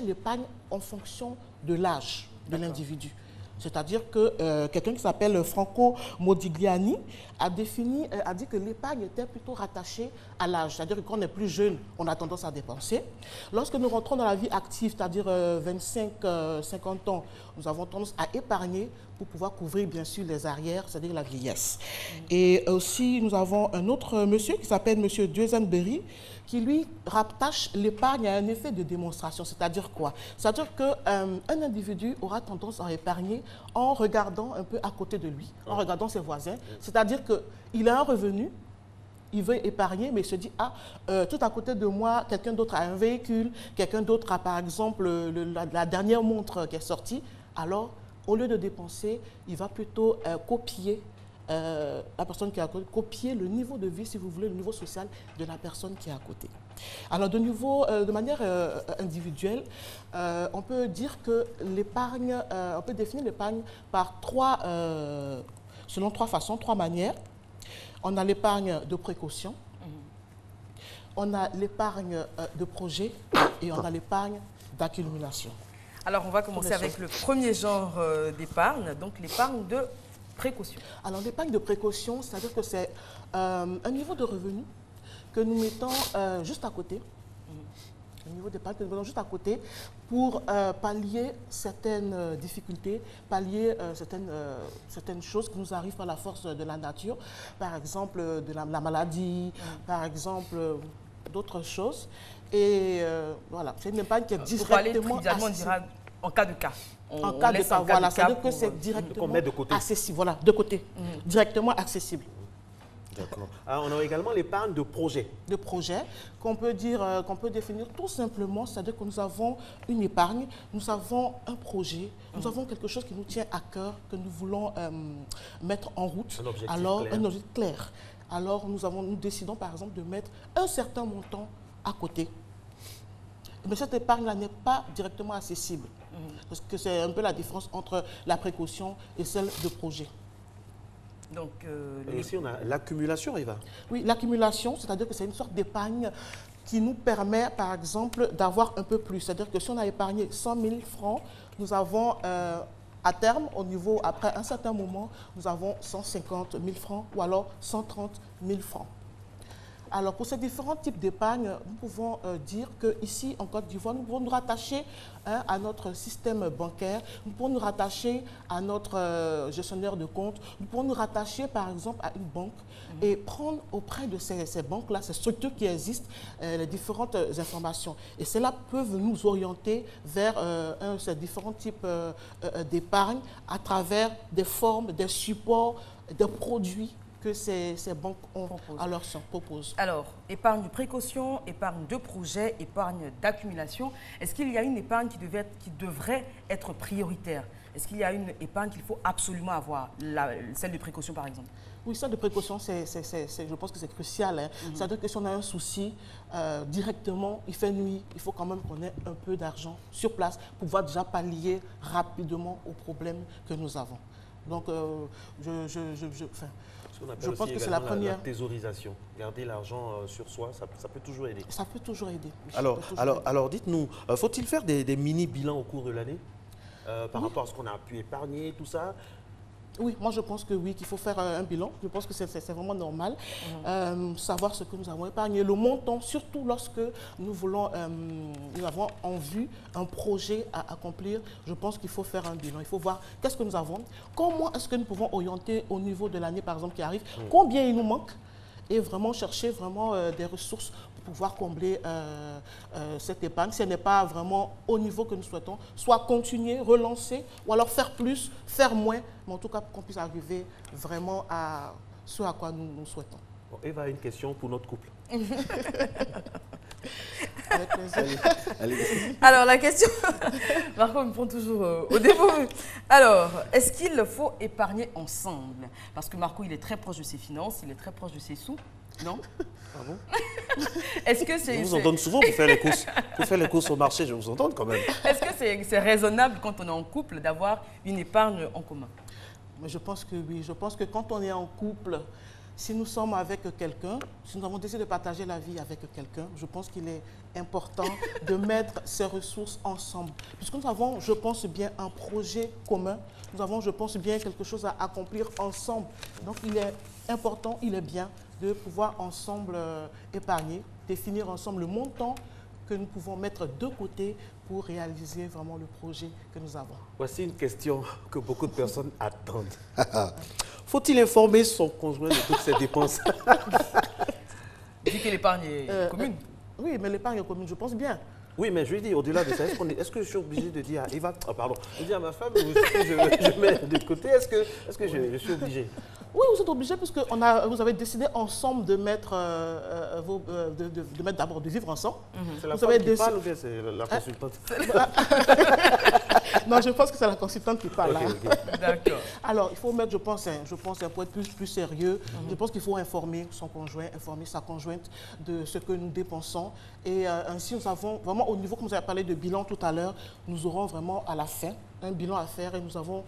l'épargne en fonction de l'âge de l'individu. C'est-à-dire que quelqu'un qui s'appelle Franco Modigliani a dit que l'épargne était plutôt rattachée à l'âge. C'est-à-dire que quand on est plus jeune, on a tendance à dépenser. Lorsque nous rentrons dans la vie active, c'est-à-dire 25-50 ans, nous avons tendance à épargner pour pouvoir couvrir bien sûr les arrières, c'est-à-dire la vieillesse. Et aussi, nous avons un autre monsieur qui s'appelle monsieur Duesenberry, qui lui rattache l'épargne à un effet de démonstration. C'est-à-dire quoi? C'est-à-dire qu'un individu aura tendance à épargner en regardant un peu à côté de lui, en regardant ses voisins. C'est-à-dire qu'il a un revenu, il veut épargner, mais il se dit, tout à côté de moi, quelqu'un d'autre a un véhicule, quelqu'un d'autre a par exemple la dernière montre qui est sortie. Alors, au lieu de dépenser, il va plutôt copier la personne qui est à côté, copier le niveau de vie, si vous voulez, le niveau social de la personne qui est à côté. Alors, de manière individuelle, on peut dire que l'épargne, on peut définir l'épargne par selon 3 façons, 3 manières. On a l'épargne de précaution, on a l'épargne de projet et on a l'épargne d'accumulation. Alors, on va commencer avec le premier genre d'épargne, donc l'épargne de précaution. Alors, l'épargne de précaution, c'est-à-dire que c'est un niveau de revenu que nous mettons juste à côté, un niveau d'épargne que nous mettons juste à côté pour pallier certaines difficultés, pallier certaines choses qui nous arrivent par la force de la nature, par exemple de la maladie, par exemple d'autres choses. Et voilà, c'est une épargne qui est directement en cas de cas. En cas de cas, voilà, c'est-à-dire que c'est directement accessible, voilà, de côté, directement accessible. D'accord. On a également l'épargne de projet. De projet, qu'on peut définir tout simplement, c'est-à-dire que nous avons une épargne, nous avons un projet, nous avons quelque chose qui nous tient à cœur, que nous voulons mettre en route. Un objectif clair. Alors, nous décidons par exemple de mettre un certain montant à côté. Mais cette épargne-là n'est pas directement accessible. Parce que c'est un peu la différence entre la précaution et celle de projet. Donc, ici, on a l'accumulation, Eva. Oui, l'accumulation, c'est-à-dire que c'est une sorte d'épargne qui nous permet, par exemple, d'avoir un peu plus. C'est-à-dire que si on a épargné 100 000 francs, nous avons, à terme, après un certain moment, nous avons 150 000 francs ou alors 130 000 francs. Alors, pour ces différents types d'épargne, nous pouvons dire qu'ici, en Côte d'Ivoire, nous pouvons nous rattacher à notre système bancaire, nous pouvons nous rattacher à notre gestionnaire de compte, nous pouvons nous rattacher, par exemple, à une banque et prendre auprès de ces banques-là, ces structures qui existent, les différentes informations. Et cela peut nous orienter vers ces différents types d'épargne à travers des formes, des supports, des produits que ces banques proposent. Alors, épargne de précaution, épargne de projet, épargne d'accumulation. Est-ce qu'il y a une épargne qui devrait être prioritaire? Est-ce qu'il y a une épargne qu'il faut absolument avoir, celle de précaution par exemple? Oui, celle de précaution, je pense que c'est crucial. Hein. C'est-à-dire que si on a un souci, directement, il fait nuit, il faut quand même qu'on ait un peu d'argent sur place pour pouvoir déjà pallier rapidement aux problèmes que nous avons. Donc, je pense que c'est la première. La thésaurisation. Garder l'argent sur soi, ça peut toujours aider. Ça peut toujours aider. Alors dites-nous, faut-il faire des mini-bilans au cours de l'année par rapport à ce qu'on a pu épargner, tout ça? Oui, moi je pense que oui, qu'il faut faire un bilan. Je pense que c'est vraiment normal. Savoir ce que nous avons épargné, le montant, surtout lorsque nous avons en vue un projet à accomplir. Je pense qu'il faut faire un bilan. Il faut voir qu'est-ce que nous avons, comment est-ce que nous pouvons orienter au niveau de l'année par exemple qui arrive, combien il nous manque et vraiment chercher des ressources pour pouvoir combler cette épargne. Si elle n'est pas vraiment au niveau que nous souhaitons, soit continuer, relancer, ou alors faire plus, faire moins, mais en tout cas qu'on puisse arriver vraiment à ce à quoi nous souhaitons. Bon, Eva, une question pour notre couple. Avec plaisir. Alors la question, Marco me prend toujours au dépourvu. Alors, est-ce qu'il faut épargner ensemble? Parce que Marco, il est très proche de ses finances, il est très proche de ses sous, non? Ah bon? Est-ce que c'est... Je vous entends souvent pour faire les courses. Pour faire les courses au marché, je vous entends quand même. Est-ce que c'est raisonnable quand on est en couple d'avoir une épargne en commun? Mais je pense que oui. Je pense que quand on est en couple, si nous sommes avec quelqu'un, si nous avons décidé de partager la vie avec quelqu'un, je pense qu'il est important de mettre ces ressources ensemble. Puisque nous avons, je pense bien, un projet commun. Nous avons, je pense bien, quelque chose à accomplir ensemble. Donc, il est important, il est bien de pouvoir ensemble épargner, définir ensemble le montant que nous pouvons mettre de côté pour réaliser vraiment le projet que nous avons. Voici une question que beaucoup de personnes attendent. Faut-il informer son conjoint de toutes ses dépenses? Dit que l'épargne est commune. Oui, mais l'épargne est commune, je pense bien. Oui, mais je lui dis, au-delà de ça, est-ce que je suis obligé de dire à Eva, de dire à ma femme, je mets de côté, est-ce que je suis obligé? Oui, vous êtes obligé puisque vous avez décidé ensemble de mettre, d'abord de vivre ensemble. C'est la femme qui parle ou bien c'est la consultante? Non, je pense que c'est la consultante qui parle. Okay. D'accord. Alors, il faut mettre, je pense, pour être plus sérieux, je pense qu'il faut informer son conjoint, informer sa conjointe de ce que nous dépensons. Et ainsi, nous avons vraiment, au niveau, comme vous avez parlé de bilan tout à l'heure, nous aurons vraiment à la fin un bilan à faire et nous avons,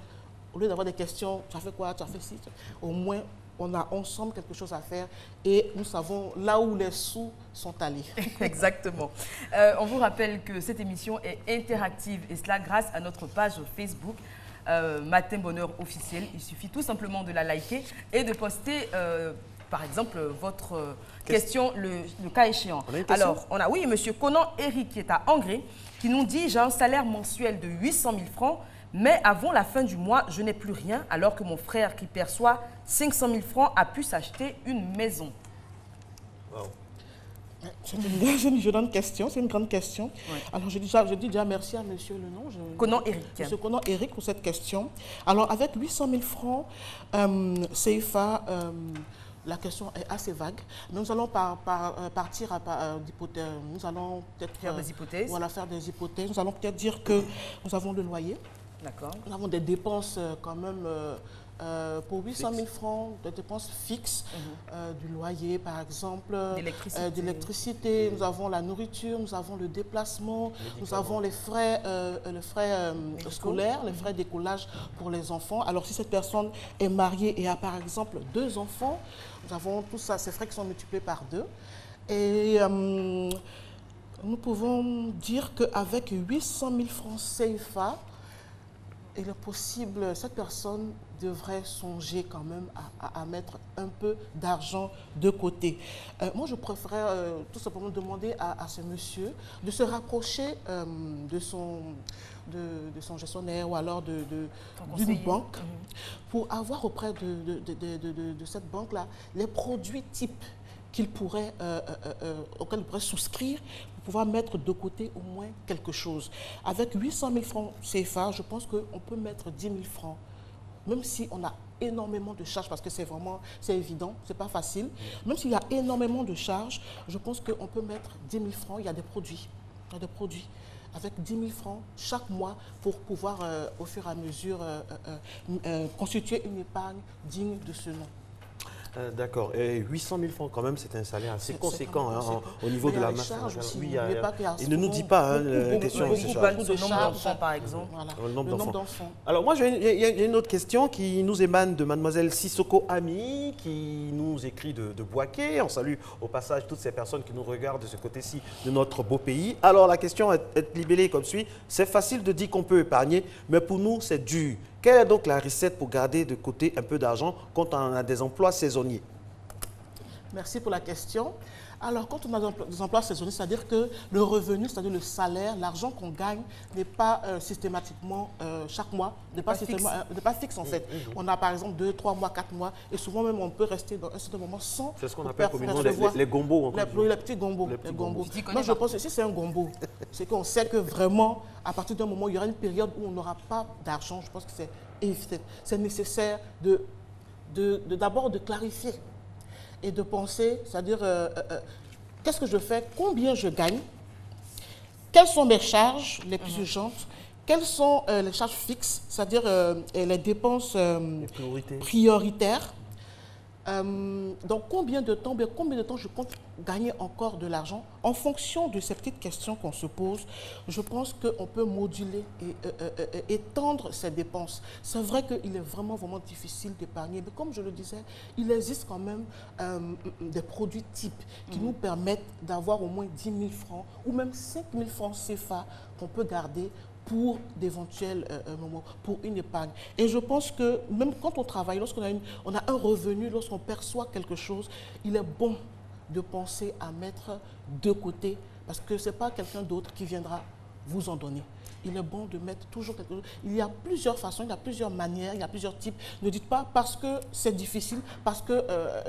au lieu d'avoir des questions, tu as fait quoi, tu as fait ci, au moins on a ensemble quelque chose à faire et nous savons là où les sous sont allés. Exactement. On vous rappelle que cette émission est interactive et cela grâce à notre page Facebook Matin Bonheur officiel. Il suffit tout simplement de la liker et de poster par exemple votre question, le cas échéant. Alors, on a, oui, monsieur Conan Eric qui est à Angré qui nous dit « J'ai un salaire mensuel de 800 000 francs. Mais avant la fin du mois, je n'ai plus rien, alors que mon frère qui perçoit 500 000 francs a pu s'acheter une maison. » Wow. C'est une grande question, c'est une grande question. Oui. Alors, je dis déjà merci à monsieur le nom. Conan Eric. Monsieur Conan Eric pour cette question. Alors, avec 800 000 francs, CFA, la question est assez vague. Mais nous allons partir d'hypothèses. Nous allons peut-être faire des hypothèses. Voilà, faire des hypothèses. Nous allons peut-être dire que nous avons le loyer. D'accord. Nous avons des dépenses quand même pour 800 000 francs, des dépenses fixes, du loyer par exemple, d'électricité. Nous avons la nourriture, nous avons le déplacement, nous avons les frais scolaires, les frais d'écolage pour les enfants. Alors si cette personne est mariée et a par exemple 2 enfants, nous avons tout ça, ces frais qui sont multipliés par 2. Et nous pouvons dire qu'avec 800 000 francs CFA, il est possible, cette personne devrait songer quand même à mettre un peu d'argent de côté. Moi, je préférerais tout simplement demander à ce monsieur de se rapprocher de son gestionnaire ou alors d'une banque pour avoir auprès de cette banque-là les produits types auxquels il pourrait souscrire pour pouvoir mettre de côté au moins quelque chose. Avec 800 000 francs CFA, je pense qu'on peut mettre 10 000 francs, même si on a énormément de charges, parce que c'est évident, c'est pas facile. Même s'il y a énormément de charges, je pense qu'on peut mettre 10 000 francs, il y a des produits. avec 10 000 francs chaque mois pour pouvoir, au fur et à mesure, constituer une épargne digne de ce nom. D'accord. Et 800 000 francs, quand même, c'est un salaire assez conséquent au niveau de la masse. Oui, il ne nous dit pas les questions. Le nombre d'enfants, par exemple. Voilà. Le nombre d'enfants. Alors, moi, il y a une autre question qui nous émane de mademoiselle Sissoko Ami, qui nous écrit de Boaké. On salue au passage toutes ces personnes qui nous regardent de ce côté-ci de notre beau pays. Alors, la question est libellée comme suit. C'est facile de dire qu'on peut épargner, mais pour nous, c'est dur. Quelle est donc la recette pour garder de côté un peu d'argent quand on a des emplois saisonniers? Merci pour la question. Alors, quand on a des emplois saisonniers, c'est-à-dire que le revenu, c'est-à-dire le salaire, l'argent qu'on gagne n'est pas systématiquement chaque mois, n'est pas fixe en fait. On a par exemple 2, 3 mois, 4 mois, et souvent même on peut rester dans un certain moment sans. C'est ce qu'on appelle communément les gombos. Les petits gombos. Moi, je pense que si c'est un gombo, c'est qu'on sait que vraiment, à partir d'un moment, il y aura une période où on n'aura pas d'argent. Je pense que c'est nécessaire d'abord de clarifier et de penser, c'est-à-dire qu'est-ce que je fais, combien je gagne, quelles sont mes charges les plus urgentes, quelles sont les charges fixes, c'est-à-dire les dépenses prioritaires. Donc combien de temps je compte gagner encore de l'argent. En fonction de ces petites questions qu'on se pose, je pense qu'on peut moduler et étendre ces dépenses. C'est vrai qu'il est vraiment difficile d'épargner, mais comme je le disais, il existe quand même des produits types qui nous permettent d'avoir au moins 10 000 francs ou même 5 000 francs CFA qu'on peut garder pour d'éventuels moments, pour une épargne. Et je pense que même quand on travaille, lorsqu'on a un revenu, lorsqu'on perçoit quelque chose, il est bon de penser à mettre de côté, parce que ce n'est pas quelqu'un d'autre qui viendra vous en donner. Il est bon de mettre toujours quelque chose. Il y a plusieurs façons, il y a plusieurs manières, il y a plusieurs types. Ne dites pas parce que c'est difficile, parce que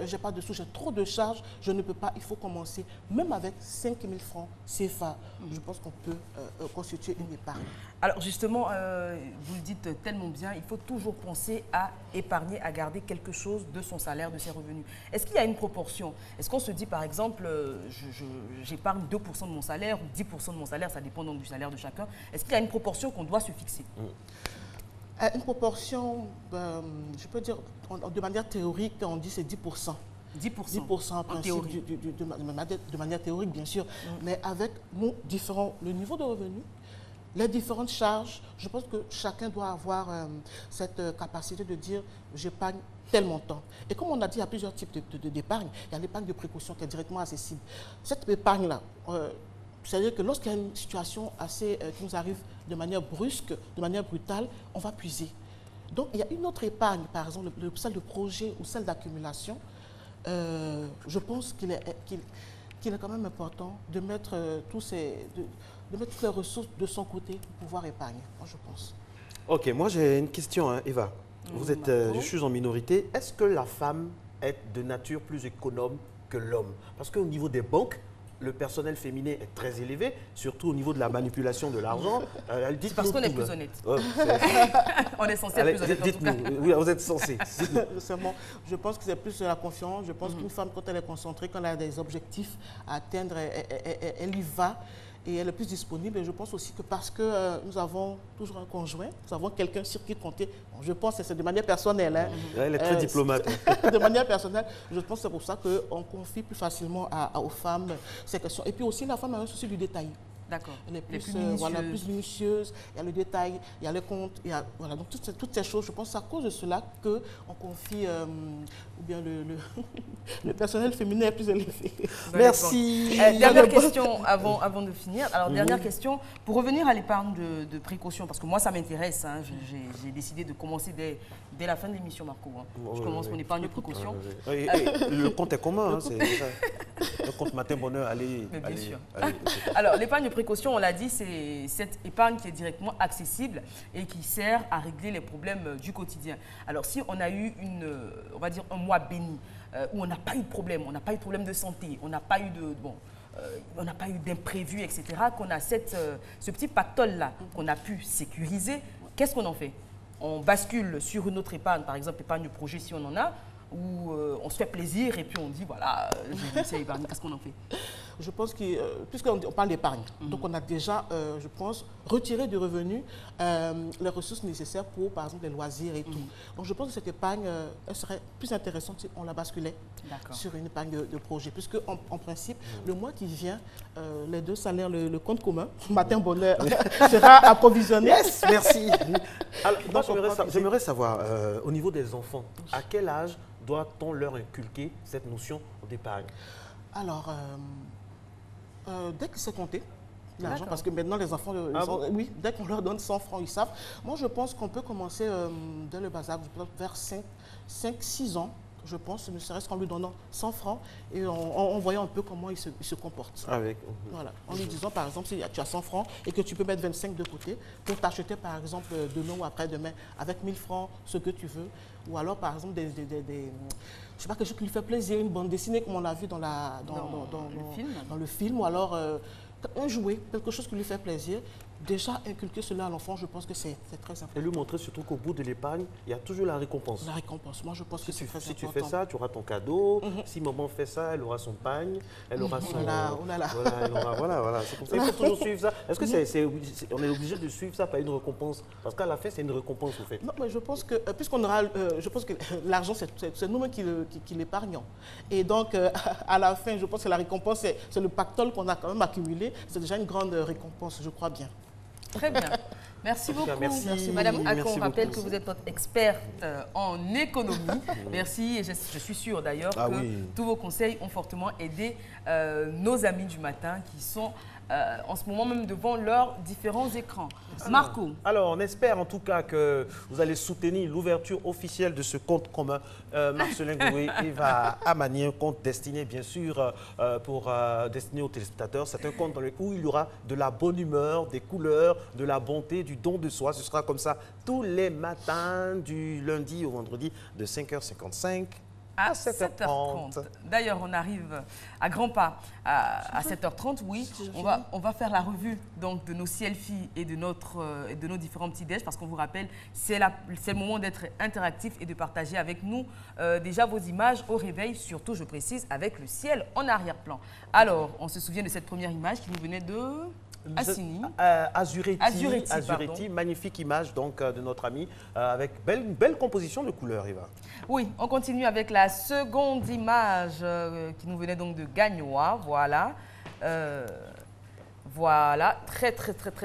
je n'ai pas de sous, j'ai trop de charges, je ne peux pas. Il faut commencer, même avec 5 000 francs CFA. Je pense qu'on peut constituer une épargne. Alors justement, vous le dites tellement bien, il faut toujours penser à épargner, à garder quelque chose de son salaire, de ses revenus. Est-ce qu'il y a une proportion? Est-ce qu'on se dit par exemple, j'épargne 2% de mon salaire ou 10% de mon salaire, ça dépend donc du salaire de chacun. Est-ce qu'il y a une proportion qu'on doit se fixer? Une proportion, je peux dire, de manière théorique, on dit c'est 10%. 10% en principe, de manière théorique bien sûr, mais avec le niveau de revenu, les différentes charges, je pense que chacun doit avoir cette capacité de dire j'épargne tel montant. Et comme on a dit, il y a plusieurs types d'épargne. Il y a l'épargne de précaution qui est directement accessible. Cette épargne-là, c'est-à-dire que lorsqu'il y a une situation qui nous arrive de manière brusque, de manière brutale, on va puiser. Donc il y a une autre épargne, par exemple celle de projet ou celle d'accumulation. Je pense qu'il est quand même important de mettre de mettre toutes les ressources de son côté pour pouvoir épargner, moi je pense. Ok, moi j'ai une question, hein, Eva. Je suis en minorité. Est-ce que la femme est de nature plus économe que l'homme? Parce qu'au niveau des banques, le personnel féminin est très élevé, surtout au niveau de la manipulation de l'argent. C'est parce qu'on est plus honnête. On est censé être plus honnête. Dites-nous, oui, vous êtes censé. Je pense que c'est plus la confiance. Je pense qu'une femme, quand elle est concentrée, quand elle a des objectifs à atteindre, elle y va. Et elle est plus disponible. Et je pense aussi que parce que nous avons toujours un conjoint, nous avons quelqu'un sur qui compter. Bon, je pense que c'est de manière personnelle. Hein. Elle est très diplomate. De manière personnelle, je pense que c'est pour ça qu'on confie plus facilement aux femmes ces questions. Et puis aussi, la femme a un souci du détail. D'accord. Elle est plus minutieuse, il y a le détail, il y a le compte, voilà. Donc toutes ces choses, je pense que c'est à cause de cela qu'on confie, ou bien le personnel féminin est plus élevé. Merci. Dernière question avant de finir. Alors dernière question, pour revenir à l'épargne de précaution, parce que moi ça m'intéresse, hein, j'ai décidé de commencer dès la fin de l'émission, Marco. Hein. Je commence mon épargne de précaution. Le compte est commun, hein, c'est le compte matin bonheur, allez. Bien sûr. Alors l'épargne de précaution, on l'a dit, c'est cette épargne qui est directement accessible et qui sert à régler les problèmes du quotidien. Alors si on a eu on va dire un mois béni, où on n'a pas eu de problème, on n'a pas eu de problème de santé, on n'a pas eu on n'a pas eu d'imprévu, etc., qu'on a ce petit pactole-là qu'on a pu sécuriser, qu'est-ce qu'on en fait? On bascule sur une autre épargne, par exemple épargne de projet si on en a, où on se fait plaisir et puis on dit, voilà, j'ai réussi à épargner, qu'est-ce qu'on en fait? Je pense que, puisqu'on parle d'épargne, donc on a déjà, je pense, retiré du revenu les ressources nécessaires pour, par exemple, les loisirs et tout. Donc je pense que cette épargne, elle serait plus intéressante si on la basculait sur une épargne de projet, puisque en principe, le mois qui vient, les 2 salaires, le compte commun, matin bonheur, sera approvisionné. Yes, merci. Alors, j'aimerais savoir, au niveau des enfants, à quel âge doit-on leur inculquer cette notion d'épargne? Alors, dès que c'est compté, l'argent, parce que maintenant les enfants, oui, dès qu'on leur donne 100 francs, ils savent. Moi, je pense qu'on peut commencer dès le bas âge, vers 5-6 ans, je pense, ne serait-ce qu'en lui donnant 100 francs et en voyant un peu comment il se comporte. Voilà. En lui disant, par exemple, si tu as 100 francs et que tu peux mettre 25 de côté pour t'acheter, par exemple, demain ou après-demain, avec 1000 francs, ce que tu veux. Ou alors, par exemple, je sais pas, quelque chose qui lui fait plaisir, une bande dessinée comme on l'a vu dans le film, ou alors un jouet, quelque chose qui lui fait plaisir. Déjà, inculquer cela à l'enfant, je pense que c'est très important. Et lui montrer surtout qu'au bout de l'épargne, il y a toujours la récompense. La récompense, moi je pense que c'est très important. Si tu fais ça, tu auras ton cadeau. Si maman fait ça, elle aura son pagne, elle aura son... Voilà, c'est comme ça. Il faut toujours suivre ça. Est-ce que on est obligé de suivre ça par une récompense? Parce qu'à la fin, c'est une récompense au fait. Non, mais je pense que, puisqu'on aura... je pense que l'argent, c'est nous-mêmes qui l'épargnons. Et donc, à la fin, je pense que la récompense, c'est le pactole qu'on a quand même accumulé. C'est déjà une grande récompense, je crois bien. Très bien. Merci beaucoup. Merci. Madame Akon, on rappelle que vous êtes notre experte en économie. Merci. Et je suis sûre d'ailleurs que tous vos conseils ont fortement aidé nos amis du matin qui sont en ce moment même devant leurs différents écrans. Marco. Alors, on espère en tout cas que vous allez soutenir l'ouverture officielle de ce compte commun Marcelin Goué Eva Amani, un compte destiné bien sûr destiné aux téléspectateurs. C'est un compte où il y aura de la bonne humeur, des couleurs, de la bonté, du don de soi. Ce sera comme ça tous les matins du lundi au vendredi de 5h55 à 7h30. D'ailleurs, on arrive à grands pas à 7h30, oui. On va faire la revue donc, de nos selfies et de nos différents petits déj parce qu'on vous rappelle, c'est le moment d'être interactif et de partager avec nous déjà vos images au réveil, surtout, je précise, avec le ciel en arrière-plan. Alors, on se souvient de cette première image qui nous venait de... Assini. Azuretti, magnifique image donc de notre ami avec une belle composition de couleurs, Eva. Oui, on continue avec la seconde image qui nous venait donc de Gagnoa, voilà. Voilà, très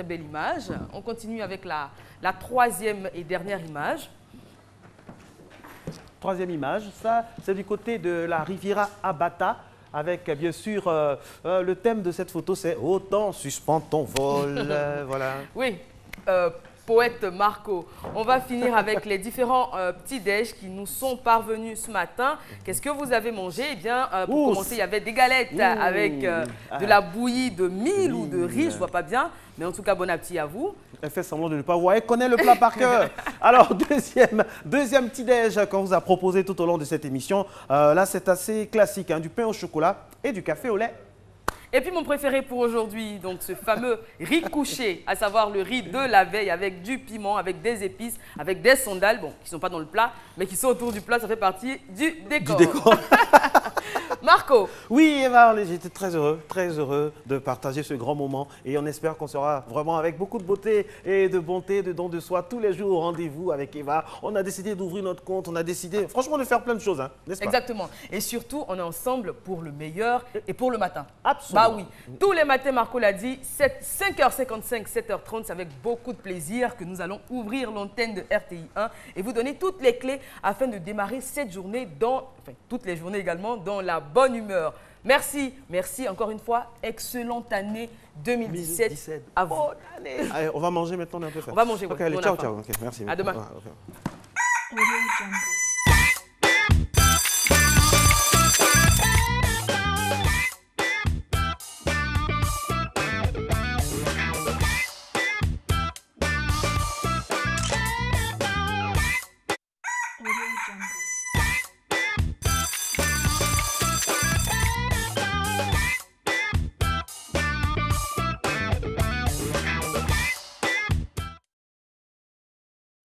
belle image. On continue avec la troisième et dernière image. Troisième image, ça c'est du côté de la Riviera Abata. Avec bien sûr le thème de cette photo, c'est « Autant suspend ton vol ». Voilà. Oui, poète Marco. On va finir avec les différents petits déj qui nous sont parvenus ce matin. Qu'est-ce que vous avez mangé? Eh bien, pour commencer, il y avait des galettes avec de la bouillie de mil ou de riz, je ne vois pas bien. Mais en tout cas, bon appétit à vous. Elle fait semblant de ne pas voir. Elle connaît le plat par cœur. Alors, deuxième petit déj qu'on vous a proposé tout au long de cette émission. Là, c'est assez classique, hein, du pain au chocolat et du café au lait. Et puis mon préféré pour aujourd'hui, donc ce fameux riz couché, à savoir le riz de la veille avec du piment, avec des épices, avec des sandales, bon, qui ne sont pas dans le plat, mais qui sont autour du plat, ça fait partie du décor. Marco. Oui, Eva, j'étais très heureux de partager ce grand moment et on espère qu'on sera vraiment avec beaucoup de beauté et de bonté, de don de soi tous les jours au rendez-vous avec Eva. On a décidé d'ouvrir notre compte, on a décidé franchement de faire plein de choses, hein, n'est-ce pas? Exactement. Et surtout, on est ensemble pour le meilleur et pour le matin. Absolument. Bah oui, tous les matins, Marco l'a dit, 5h55, 7h30, c'est avec beaucoup de plaisir que nous allons ouvrir l'antenne de RTI 1 et vous donner toutes les clés afin de démarrer cette journée toutes les journées également, dans la bonne humeur. Merci, merci encore une fois. Excellente année 2017 à vous. Bonne année. Allez, on va manger maintenant, on est un peu fait. On va manger, ok, allez, ciao. Okay, merci. À demain. Okay.